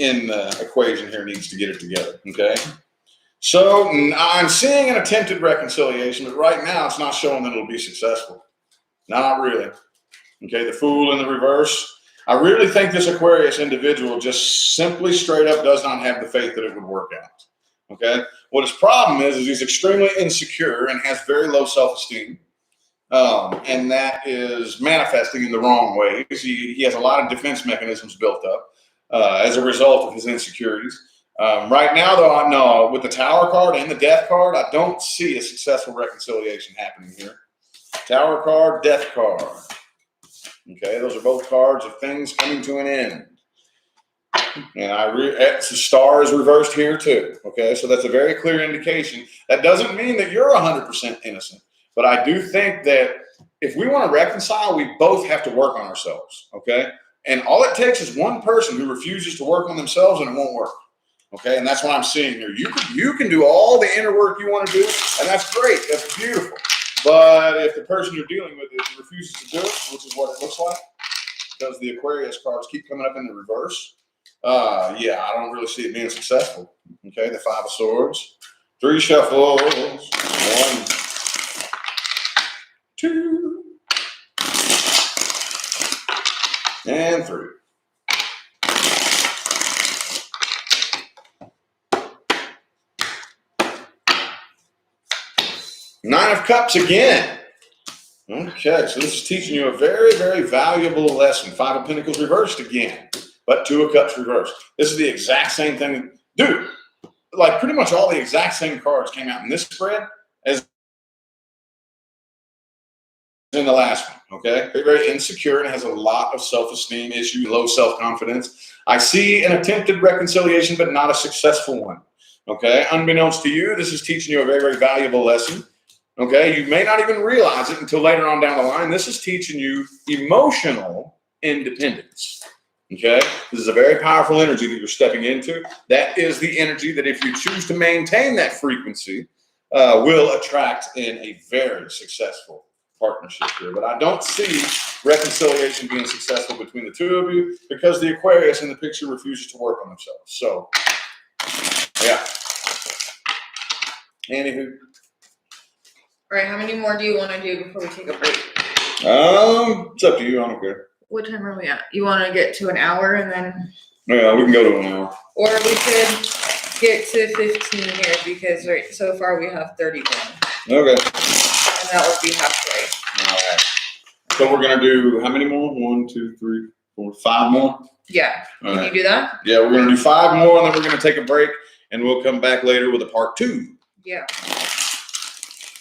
equation here needs to get it together, okay? So I'm seeing an attempted reconciliation, but right now it's not showing that it'll be successful. Not really. Okay, the Fool in the reverse. I really think this Aquarius individual just simply straight up does not have the faith that it would work out. Okay, what his problem is he's extremely insecure and has very low self-esteem. And that is manifesting in the wrong ways. He has a lot of defense mechanisms built up as a result of his insecurities. Right now, though, no, with the Tower card and the Death card, I don't see a successful reconciliation happening here. Tower card, Death card. Okay, those are both cards of things coming to an end. And the Star is reversed here too. Okay, so that's a very clear indication. That doesn't mean that you're 100% innocent, but I do think that if we want to reconcile, we both have to work on ourselves. Okay, and all it takes is one person who refuses to work on themselves, and it won't work. Okay, and that's what I'm seeing here. You can do all the inner work you want to do, and that's great. That's beautiful. But if the person you're dealing with refuses to do it, which is what it looks like, because the Aquarius cards keep coming up in the reverse, yeah, I don't really see it being successful. Okay, the 5 of Swords, 3 shuffles, 1, 2, and 3. Nine of Cups again. Okay, so this is teaching you a very, very valuable lesson. 5 of Pentacles reversed again, but 2 of Cups reversed. This is the exact same thing. Dude, like pretty much all the exact same cards came out in this spread as in the last one, okay? Very, very insecure and has a lot of self-esteem issue, low self-confidence. I see an attempted reconciliation, but not a successful one, okay? Unbeknownst to you, this is teaching you a very, very valuable lesson. Okay, you may not even realize it until later on down the line. This is teaching you emotional independence. Okay, this is a very powerful energy that you're stepping into. That is the energy that, if you choose to maintain that frequency, will attract in a very successful partnership here. But I don't see reconciliation being successful between the two of you because the Aquarius in the picture refuses to work on themselves. So, yeah. Anywho. All right, how many more do you want to do before we take a break? It's up to you. I don't care. what time are we at? You want to get to an hour and then, Yeah, we can go to an hour. or we could get to 15 here because so far we have 31. Okay. And that would be halfway. All right. So we're gonna do how many more? 1, 2, 3, 4, 5 more. Yeah. All Can right. you do that? Yeah, we're gonna do 5 more, and then we're gonna take a break, and we'll come back later with a part 2. Yeah.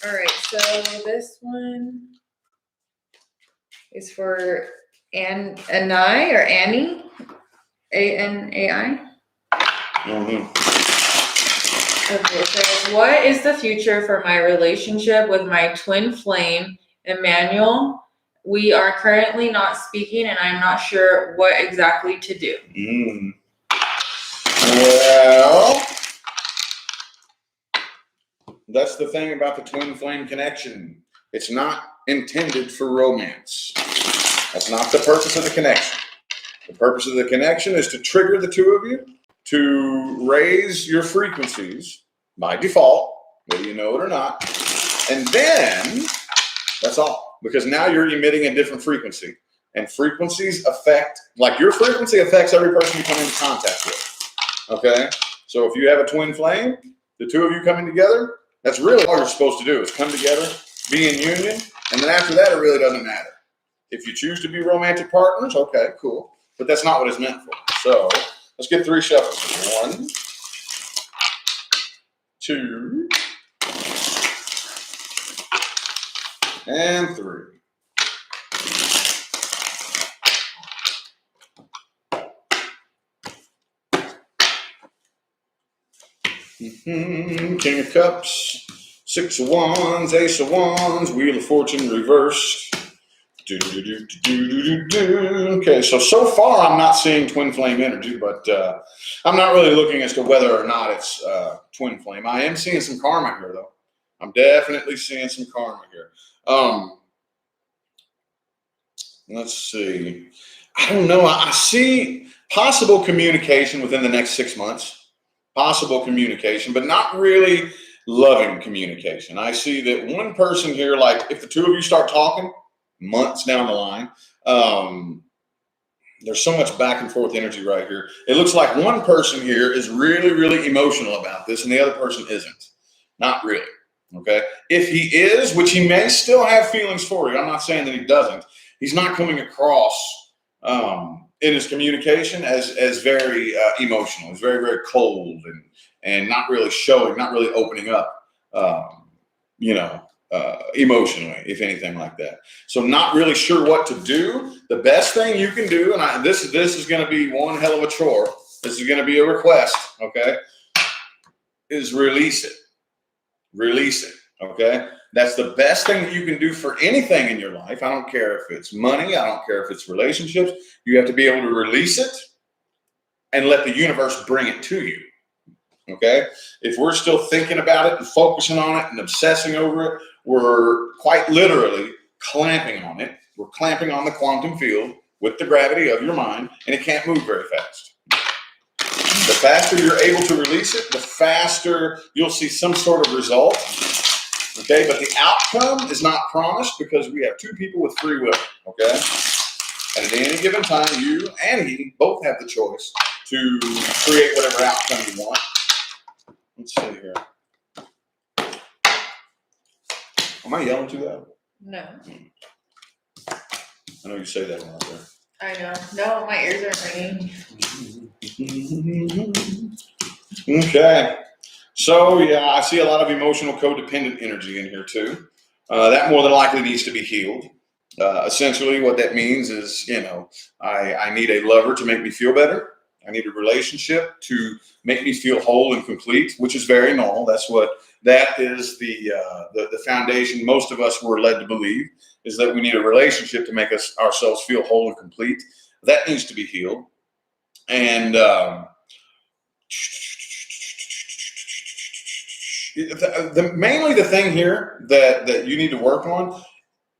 All right. So this one is for Anai or Annie, Anai. Okay, it says, what is the future for my relationship with my twin flame, Emmanuel? We are currently not speaking, and I'm not sure what exactly to do. Well, that's the thing about the twin flame connection. It's not intended for romance. That's not the purpose of the connection. The purpose of the connection is to trigger the two of you to raise your frequencies by default, whether you know it or not. And then that's all, because now you're emitting a different frequency, and frequencies affect, like your frequency affects every person you come into contact with. Okay. So if you have a twin flame, the two of you coming together, that's really all you're supposed to do is come together, be in union. And then after that, it really doesn't matter. If you choose to be romantic partners, okay, cool. But that's not what it's meant for. So let's get 3 shuffles. 1, 2, and 3. King of Cups, 6 of Wands, Ace of Wands, Wheel of Fortune reversed. Okay, so far I'm not seeing twin flame energy, but I'm not really looking as to whether or not it's twin flame. I am seeing some karma here, though. I'm definitely seeing some karma here. Let's see. I don't know. I see possible communication within the next 6 months. Possible communication, but not really loving communication. I see that one person here, like if the two of you start talking months down the line, there's so much back and forth energy right here. It looks like one person here is really, really emotional about this, and the other person isn't. Not really. Okay. If he is, which he may still have feelings for you, I'm not saying that he doesn't. He's not coming across in his communication as very emotional. He's very, very cold and not really showing, not really opening up, emotionally, if anything like that. So not really sure what to do. The best thing you can do, and this is going to be one hell of a chore. This is going to be a request, okay, is release it. Release it, okay? That's the best thing that you can do for anything in your life. I don't care if it's money. I don't care if it's relationships. You have to be able to release it and let the universe bring it to you, okay? If we're still thinking about it and focusing on it and obsessing over it, we're quite literally clamping on it. We're clamping on the quantum field with the gravity of your mind, and it can't move very fast. The faster you're able to release it, the faster you'll see some sort of result. Okay, but the outcome is not promised because we have 2 people with free will. Okay, and at any given time, you and he both have the choice to create whatever outcome you want. Let's see here. Am I yelling too loud? No. I know you say that a lot there. I know. No, my ears are ringing. Okay. So, yeah, I see a lot of emotional codependent energy in here, too. That more than likely needs to be healed. Essentially, what that means is, I need a lover to make me feel better. I need a relationship to make me feel whole and complete, which is very normal. That is the foundation most of us were led to believe, is that we need a relationship to make ourselves feel whole and complete. That needs to be healed. And mainly the thing here that you need to work on,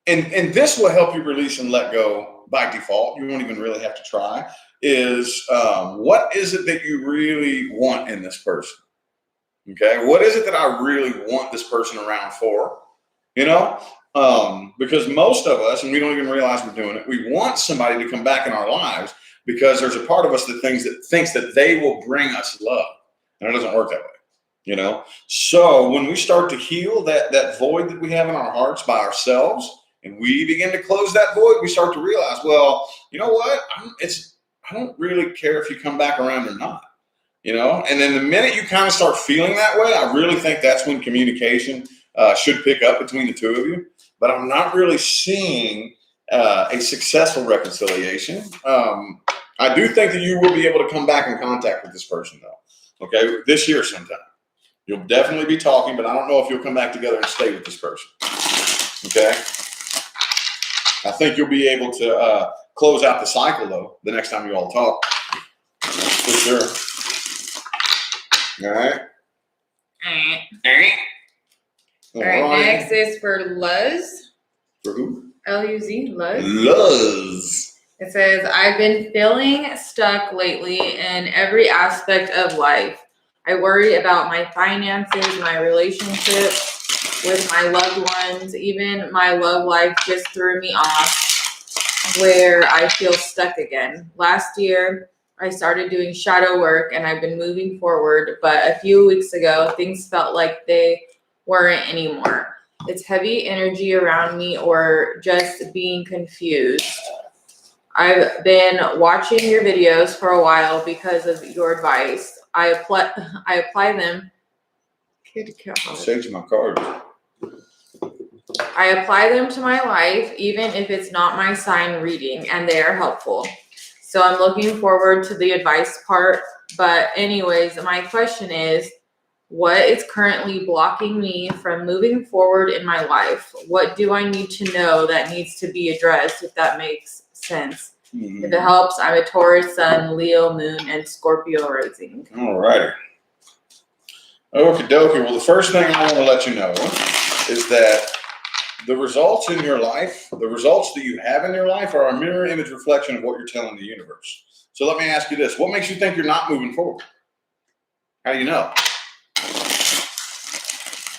and this will help you release and let go by default. You won't even really have to try, is what is it that you really want in this person? Okay, what is it that I really want this person around for? Because most of us, and we don't even realize we're doing it, we want somebody to come back in our lives because there's a part of us that thinks that they will bring us love. And it doesn't work that way. You know, so when we start to heal that void that we have in our hearts by ourselves, and we begin to close that void, we start to realize, well, you know what? I don't really care if you come back around or not. You know, and then the minute you kind of start feeling that way, I really think that's when communication should pick up between the two of you. But I'm not really seeing a successful reconciliation. I do think that you will be able to come back in contact with this person, though. Okay, this year sometime. You'll definitely be talking, but I don't know if you'll come back together and stay with this person. Okay? I think you'll be able to close out the cycle, though, the next time you all talk. For sure. All right? All right, next is for Luz. For who? L-U-Z, Luz. Luz. It says, I've been feeling stuck lately in every aspect of life. I worry about my finances, my relationship with my loved ones, even my love life just threw me off where I feel stuck again. Last year, I started doing shadow work and I've been moving forward, but a few weeks ago, things felt like they weren't anymore. It's heavy energy around me or just being confused. I've been watching your videos for a while because of your advice. I apply them. Sage my card. I apply them to my life, even if it's not my sign reading, and they are helpful. So I'm looking forward to the advice part. But anyways, my question is, what is currently blocking me from moving forward in my life? What do I need to know that needs to be addressed, if that makes sense? Mm-hmm. If it helps, I'm a Taurus sun, Leo moon, and Scorpio rising. All righty. Okie dokie. Well, the first thing I want to let you know is that the results in your life, the results that you have in your life, are a mirror image reflection of what you're telling the universe. So let me ask you this. What makes you think you're not moving forward? How do you know?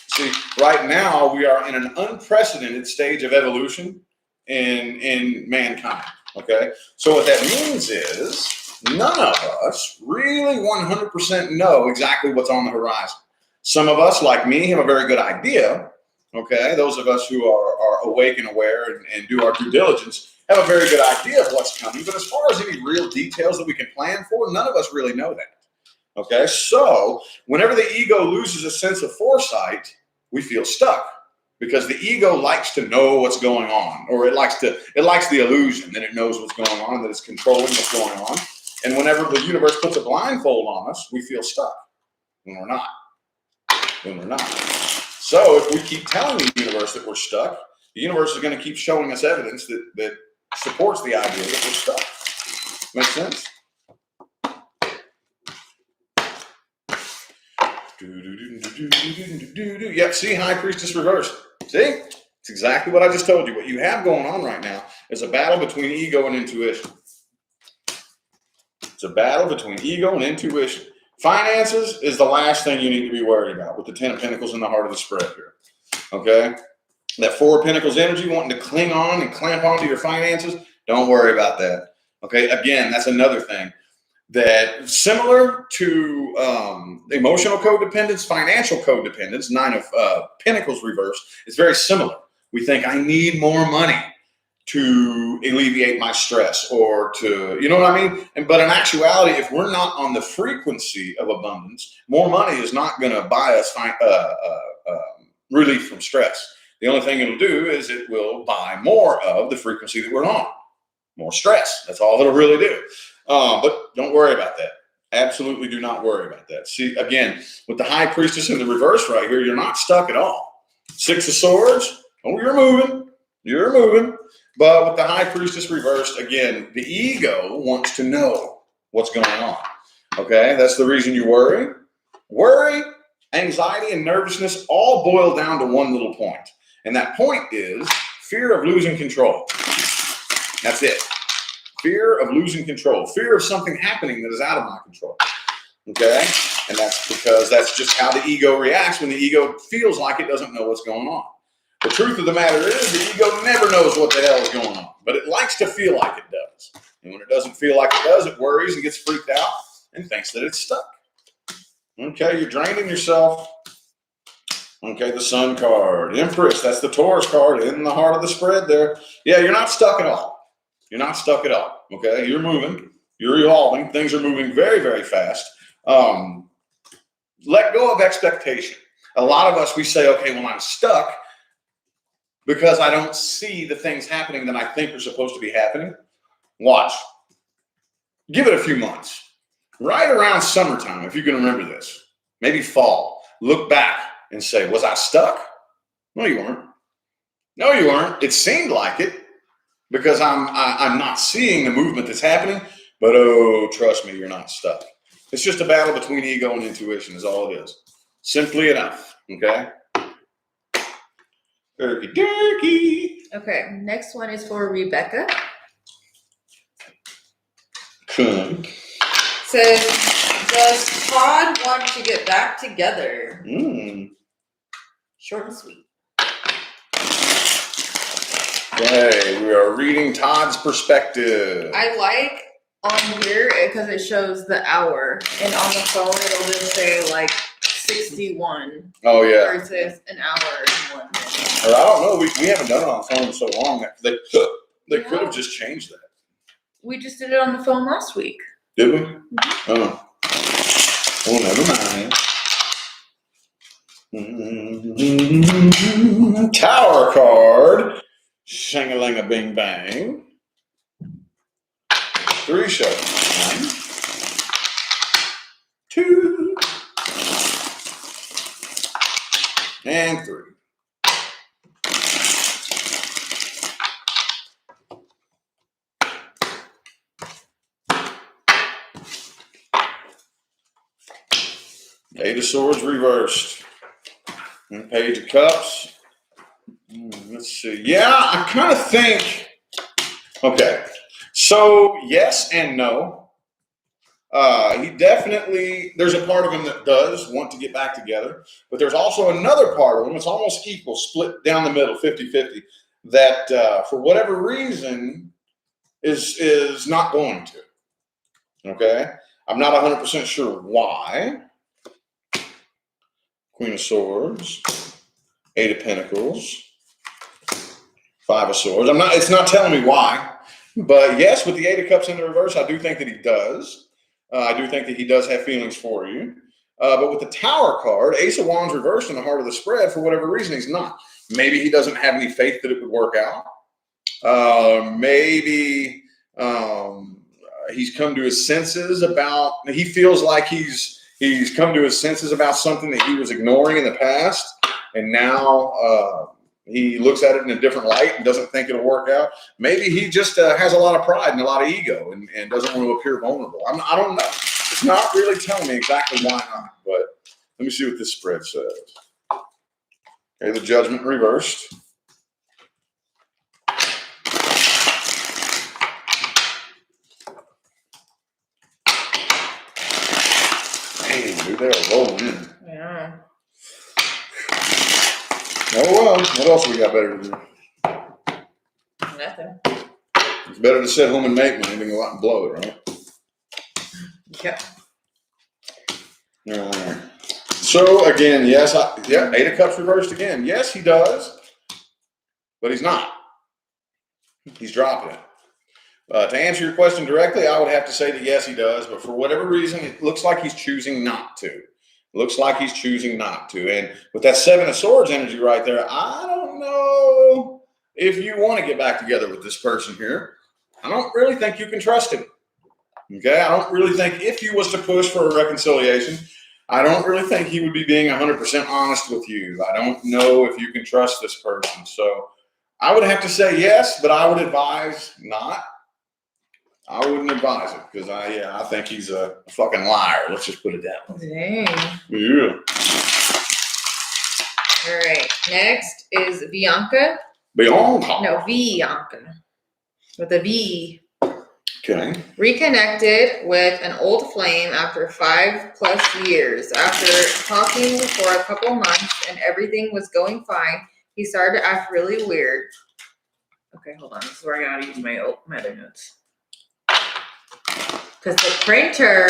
See, right now we are in an unprecedented stage of evolution in mankind. Okay, so what that means is none of us really 100% know exactly what's on the horizon. Some of us, like me, have a very good idea. Okay, those of us who are awake and aware and do our due diligence have a very good idea of what's coming. But as far as any real details that we can plan for, none of us really know that. Okay, so whenever the ego loses a sense of foresight, we feel stuck. Because the ego likes to know what's going on, or it likes the illusion that it knows what's going on, that it's controlling what's going on. And whenever the universe puts a blindfold on us, we feel stuck when we're not. So if we keep telling the universe that we're stuck, the universe is going to keep showing us evidence that supports the idea that we're stuck. Make sense? Yep, see, High Priestess reversed. See? It's exactly what I just told you. What you have going on right now is a battle between ego and intuition. It's a battle between ego and intuition. Finances is the last thing you need to be worried about with the 10 of Pentacles in the heart of the spread here. Okay? That 4 of Pentacles energy wanting to cling on and clamp onto your finances, don't worry about that. Okay? Again, that's another thing. That similar to emotional codependence, financial codependence, 9 of Pentacles reverse, is very similar. We think I need more money to alleviate my stress or to, you know what I mean? But in actuality, if we're not on the frequency of abundance, more money is not going to buy us relief from stress. The only thing it'll do is it will buy more of the frequency that we're on. More stress. That's all it'll really do. But don't worry about that. Absolutely do not worry about that. See, again, with the High Priestess in the reverse right here, you're not stuck at all. 6 of Swords, oh, you're moving. You're moving. But with the High Priestess reversed, again, the ego wants to know what's going on. Okay? That's the reason you worry. Worry, anxiety, and nervousness all boil down to one little point. And that point is fear of losing control. That's it. Fear of losing control. Fear of something happening that is out of my control. Okay? And that's because that's just how the ego reacts when the ego feels like it doesn't know what's going on. But truth of the matter is the ego never knows what the hell is going on, but it likes to feel like it does. And when it doesn't feel like it does, it worries and gets freaked out and thinks that it's stuck. Okay, you're draining yourself. Okay, the Sun card. Empress, that's the Taurus card in the heart of the spread there. Yeah, you're not stuck at all. You're not stuck at all. Okay, you're moving. You're evolving. Things are moving very, very fast. Let go of expectation. A lot of us, we say, okay, well, I'm stuck because I don't see the things happening that I think are supposed to be happening. Watch. Give it a few months. Right around summertime, if you can remember this, maybe fall, look back and say, was I stuck? No, you weren't. No, you weren't. It seemed like it because I'm not seeing the movement that's happening, but oh, trust me, you're not stuck. It's just a battle between ego and intuition is all it is. Simply enough, okay? Turkey, turkey. Okay, next one is for Rebecca. Cool. Says, does Todd want to get back together? Short and sweet. Okay, we are reading Todd's perspective. I like on here because it shows the hour, and on the phone it'll just say like 61. Oh yeah. Versus an hour and 1 minute. Or I don't know. We haven't done it on the phone so long that they could have just changed that. We just did it on the phone last week. Did we? Mm-hmm. Oh, never mind. Tower card. Shang-a-lang-a-bing bang. 3 shows. 1, 2, and 3. Eight of Swords reversed. And Page of Cups. Let's see. Yeah, I kind of think. Okay. So, yes and no. He definitely, there's a part of him that does want to get back together, but there's also another part of him, it's almost equal, split down the middle, 50-50, that for whatever reason is not going to. Okay? I'm not 100% sure why. Queen of Swords, 8 of Pentacles, 5 of Swords. It's not telling me why. But yes, with the 8 of Cups in the reverse, I do think that he does. I do think that he does have feelings for you. But with the Tower card, Ace of Wands reversed in the heart of the spread, for whatever reason, he's not. Maybe he doesn't have any faith that it would work out. Maybe he's come to his senses about, he feels like he's come to his senses about something that he was ignoring in the past. And now he looks at it in a different light and doesn't think it'll work out. Maybe he just has a lot of pride and a lot of ego and doesn't want to appear vulnerable. I don't know. It's not really telling me exactly why not, but let me see what this spread says. Okay, the Judgment reversed. Dang, dude, they're rolling in. Yeah. Oh well, what else we got better to do? Nothing. It's better to sit home and make money than go out and blow it, right? Yeah. All right. So again, yes, 8 of Cups reversed again. Yes, he does, but he's not. He's dropping it. To answer your question directly, I would have to say that yes, he does, but for whatever reason, it looks like he's choosing not to. Looks like he's choosing not to. And with that 7 of Swords energy right there, I don't know if you want to get back together with this person here. I don't really think you can trust him. Okay? I don't really think if you was to push for a reconciliation, I don't really think he would be being 100% honest with you. I don't know if you can trust this person. So I would have to say yes, but I would advise not. I wouldn't advise it because I think he's a fucking liar. Let's just put it that way. Dang. Yeah. All right. Next is Bianca. Bianca. No, Bianca. With a V. Okay. Reconnected with an old flame after 5+ years. After talking for a couple months and everything was going fine, He started to act really weird. Okay, hold on. This is where I gotta use my other notes. Because the printer.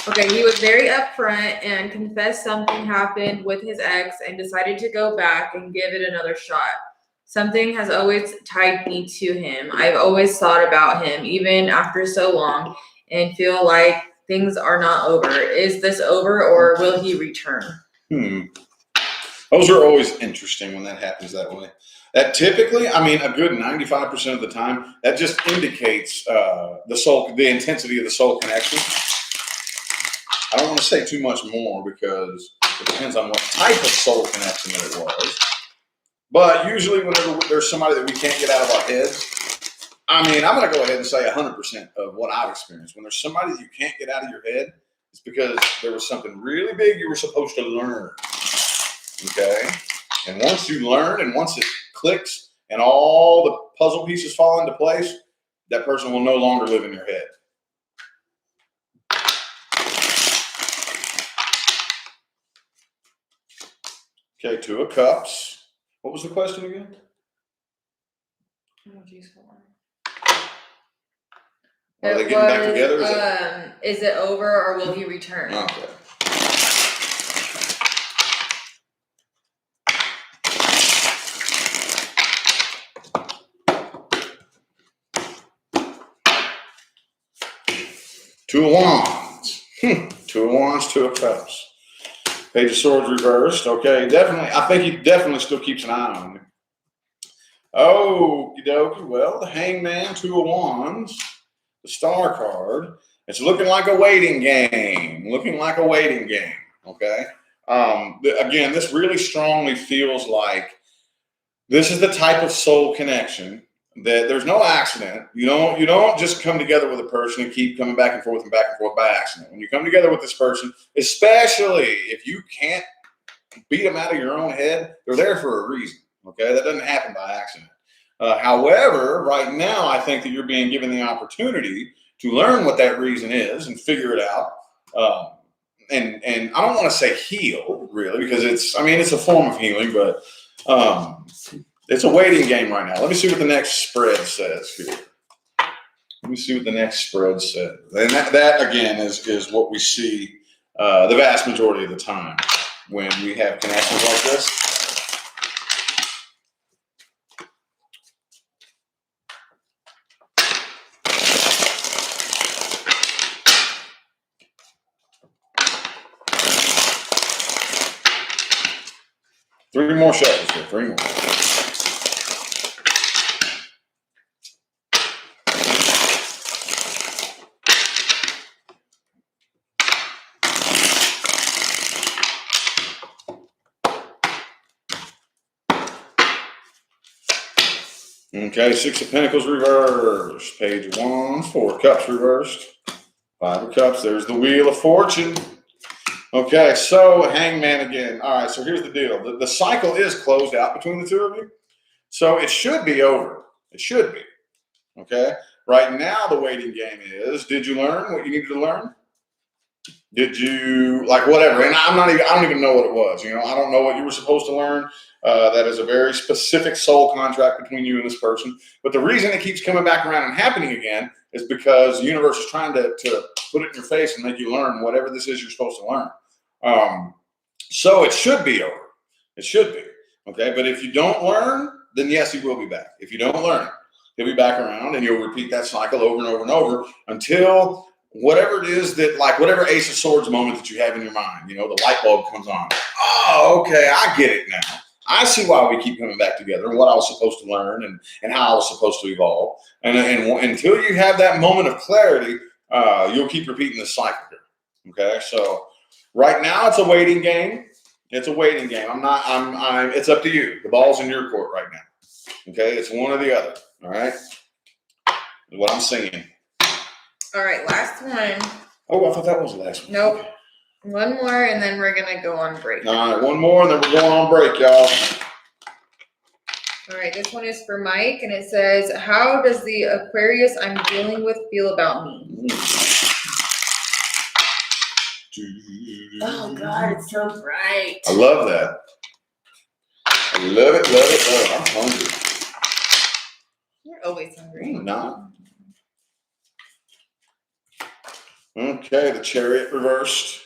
Okay, he was very upfront and confessed something happened with his ex and decided to go back and give it another shot. Something has always tied me to him. I've always thought about him, even after so long, and feel like things are not over. Is this over or will he return? Those are always interesting when that happens that way. That typically, I mean, a good 95% of the time, that just indicates the intensity of the soul connection. I don't want to say too much more because it depends on what type of soul connection that it was. But usually whenever there's somebody that we can't get out of our heads, I mean, I'm going to go ahead and say 100% of what I've experienced. When there's somebody that you can't get out of your head, it's because there was something really big you were supposed to learn. Okay? And once you learn and once it clicks and all the puzzle pieces fall into place, that person will no longer live in your head. Okay, Two of Cups. What was the question again? Oh, geez, hold on. Are they getting back together? Is it over or will he return? Okay. Two of Wands. Two of Wands, Two of Cups. Page of Swords reversed. Okay, definitely. I think he definitely still keeps an eye on you. Okie dokie. Well, the Hangman, Two of Wands, the Star card. It's looking like a waiting game. Looking like a waiting game. Okay. Again, this really strongly feels like this is the type of soul connection that there's no accident. You don't just come together with a person and keep coming back and forth by accident. When you come together with this person, especially if you can't beat them out of your own head, they're there for a reason. Okay, that doesn't happen by accident. However, right now, I think that you're being given the opportunity to learn what that reason is and figure it out. And I don't want to say heal, really, because it's a form of healing, but it's a waiting game right now. Let me see what the next spread says here. Let me see what the next spread says. And that again, is what we see the vast majority of the time when we have connections like this. Three more shuffles here. Three more. Okay, Six of Pentacles reversed. Page of Wands, Four of Cups reversed. Five of Cups. There's the Wheel of Fortune. Okay, so Hangman again. All right, so here's the deal. The cycle is closed out between the two of you. So it should be over. It should be. Okay? Right now, the waiting game is, did you learn what you needed to learn? Did you, like, whatever? And I don't even know what it was. I don't know what you were supposed to learn. That is a very specific soul contract between you and this person. But the reason it keeps coming back around and happening again is because the universe is trying to put it in your face and make you learn whatever this is you're supposed to learn. So it should be over. It should be. Okay? But if you don't learn, then yes, he will be back. If you don't learn, he'll be back around and you'll repeat that cycle over and over and over until whatever it is that, like, whatever Ace of Swords moment that you have in your mind, the light bulb comes on. Oh, okay, I get it now. I see why we keep coming back together and what I was supposed to learn and how I was supposed to evolve. And until you have that moment of clarity, you'll keep repeating this cycle here. Okay, so right now it's a waiting game. It's a waiting game. It's up to you. The ball's in your court right now. Okay, it's one or the other. All right, is what I'm seeing. All right, last one. Oh, I thought that was the last one. Nope. Okay. One more, and then we're gonna go on break. All right, one more, and then we're going on break, y'all. All right, this one is for Mike, and it says, "How does the Aquarius I'm dealing with feel about me?" Oh God, it's so bright. I love that. I love it, love it, love it. I'm hungry. You're always hungry. I'm not. Okay, the chariot reversed.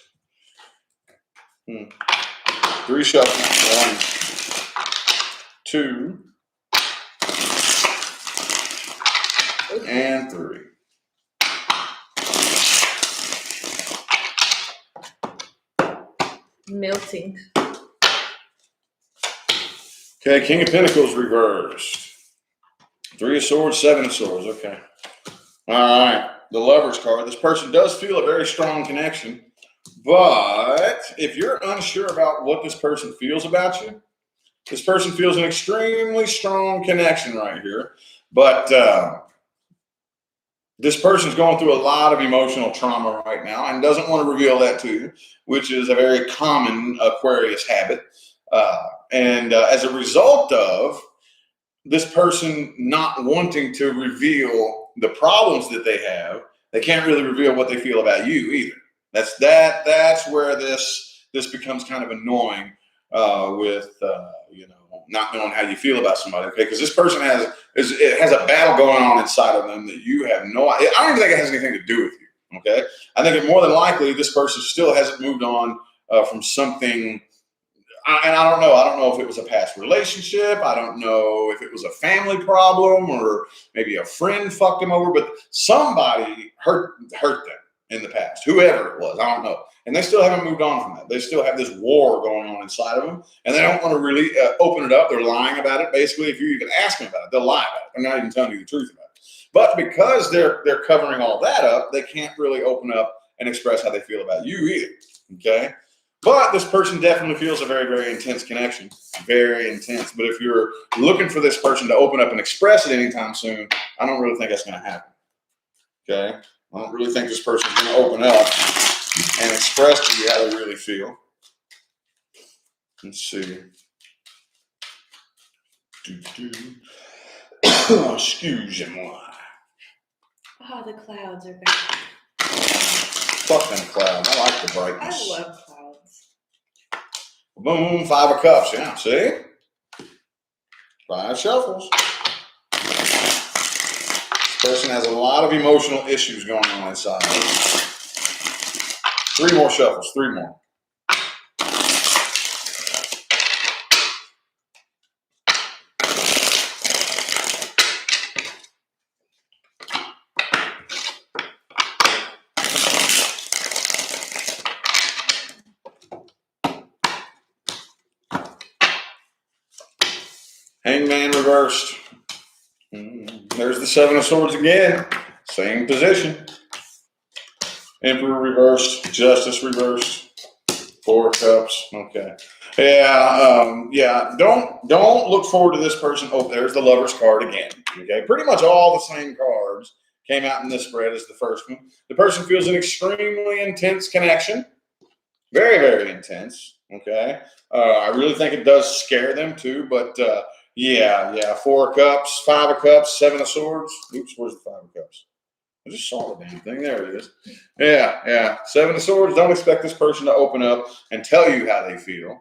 3 shuffles. 1, 2, and 3. Melting. Okay, King of Pentacles reversed. 3 of Swords, 7 of Swords. Okay. All right. The Lover's card. This person does feel a very strong connection, but if you're unsure about what this person feels about you, this person feels an extremely strong connection right here. But this person's going through a lot of emotional trauma right now and doesn't want to reveal that to you, which is a very common Aquarius habit. And as a result of this person not wanting to reveal the problems that they have, they can't really reveal what they feel about you either. That's where this becomes kind of annoying with not knowing how you feel about somebody. Okay, because this person has a battle going on inside of them that you have no idea. I don't even think it has anything to do with you. Okay, I think it more than likely this person still hasn't moved on from something. And I don't know. I don't know if it was a past relationship. I don't know if it was a family problem or maybe a friend fucked them over. But somebody hurt them in the past, whoever it was. I don't know. And they still haven't moved on from that. They still have this war going on inside of them, and they don't want to really open it up. They're lying about it. Basically, if you even ask them about it, they'll lie about it. They're not even telling you the truth about it. But because they're covering all that up, they can't really open up and express how they feel about you either. Okay. But this person definitely feels a very, very intense connection. Very intense. But if you're looking for this person to open up and express it anytime soon, I don't really think that's going to happen. Okay? I don't really think this person's going to open up and express to you how they really feel. Let's see. Excuse-moi. Oh, the clouds are back. Fuck them clouds. I like the brightness. I love clouds. Boom, 5 of Cups. Yeah, see? 5 shuffles. This person has a lot of emotional issues going on inside. 3 more shuffles. 3 more. Hangman reversed. There's the 7 of Swords again. Same position. Emperor reversed. Justice reversed. 4 of Cups. Okay. Yeah. Don't look forward to this person. Oh, there's the Lover's card again. Okay. Pretty much all the same cards came out in this spread as the first one. The person feels an extremely intense connection. Very, very intense. Okay. I really think it does scare them too, but yeah. 4 of Cups, 5 of Cups, 7 of Swords. Oops, where's the 5 of Cups? I just saw the damn thing. There it is. Yeah. 7 of Swords. Don't expect this person to open up and tell you how they feel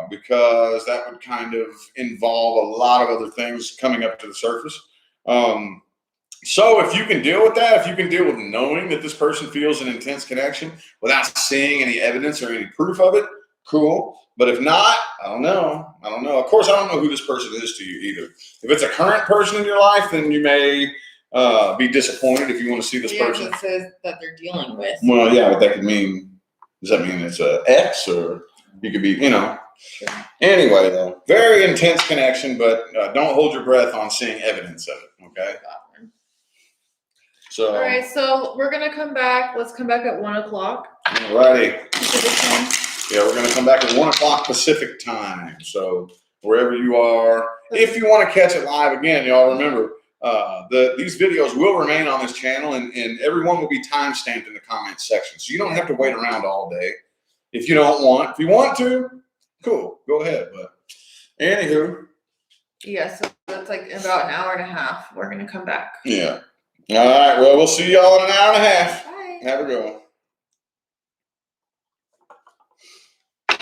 because that would kind of involve a lot of other things coming up to the surface. So if you can deal with that, if you can deal with knowing that this person feels an intense connection without seeing any evidence or any proof of it, cool. But if not, I don't know. Of course, I don't know who this person is to you either. If it's a current person in your life, then you may be disappointed if you want to see this person. It says that they're dealing with. Well, yeah, but that could mean, does that mean it's an ex or you could be, Sure. Anyway, though, very intense connection, but don't hold your breath on seeing evidence of it, okay? So, all right, so we're going to come back. Let's come back at 1 o'clock. All righty. Pacific time. Yeah, we're going to come back at 1 o'clock Pacific time. So wherever you are, if you want to catch it live again, y'all remember these videos will remain on this channel, and everyone will be timestamped in the comments section. So you don't have to wait around all day if you don't want. If you want to, cool, go ahead. But anywho. Yeah, so that's like about an hour and a half. We're going to come back. Yeah. All right. Well, we'll see y'all in an hour and a half. Bye. Have a good one.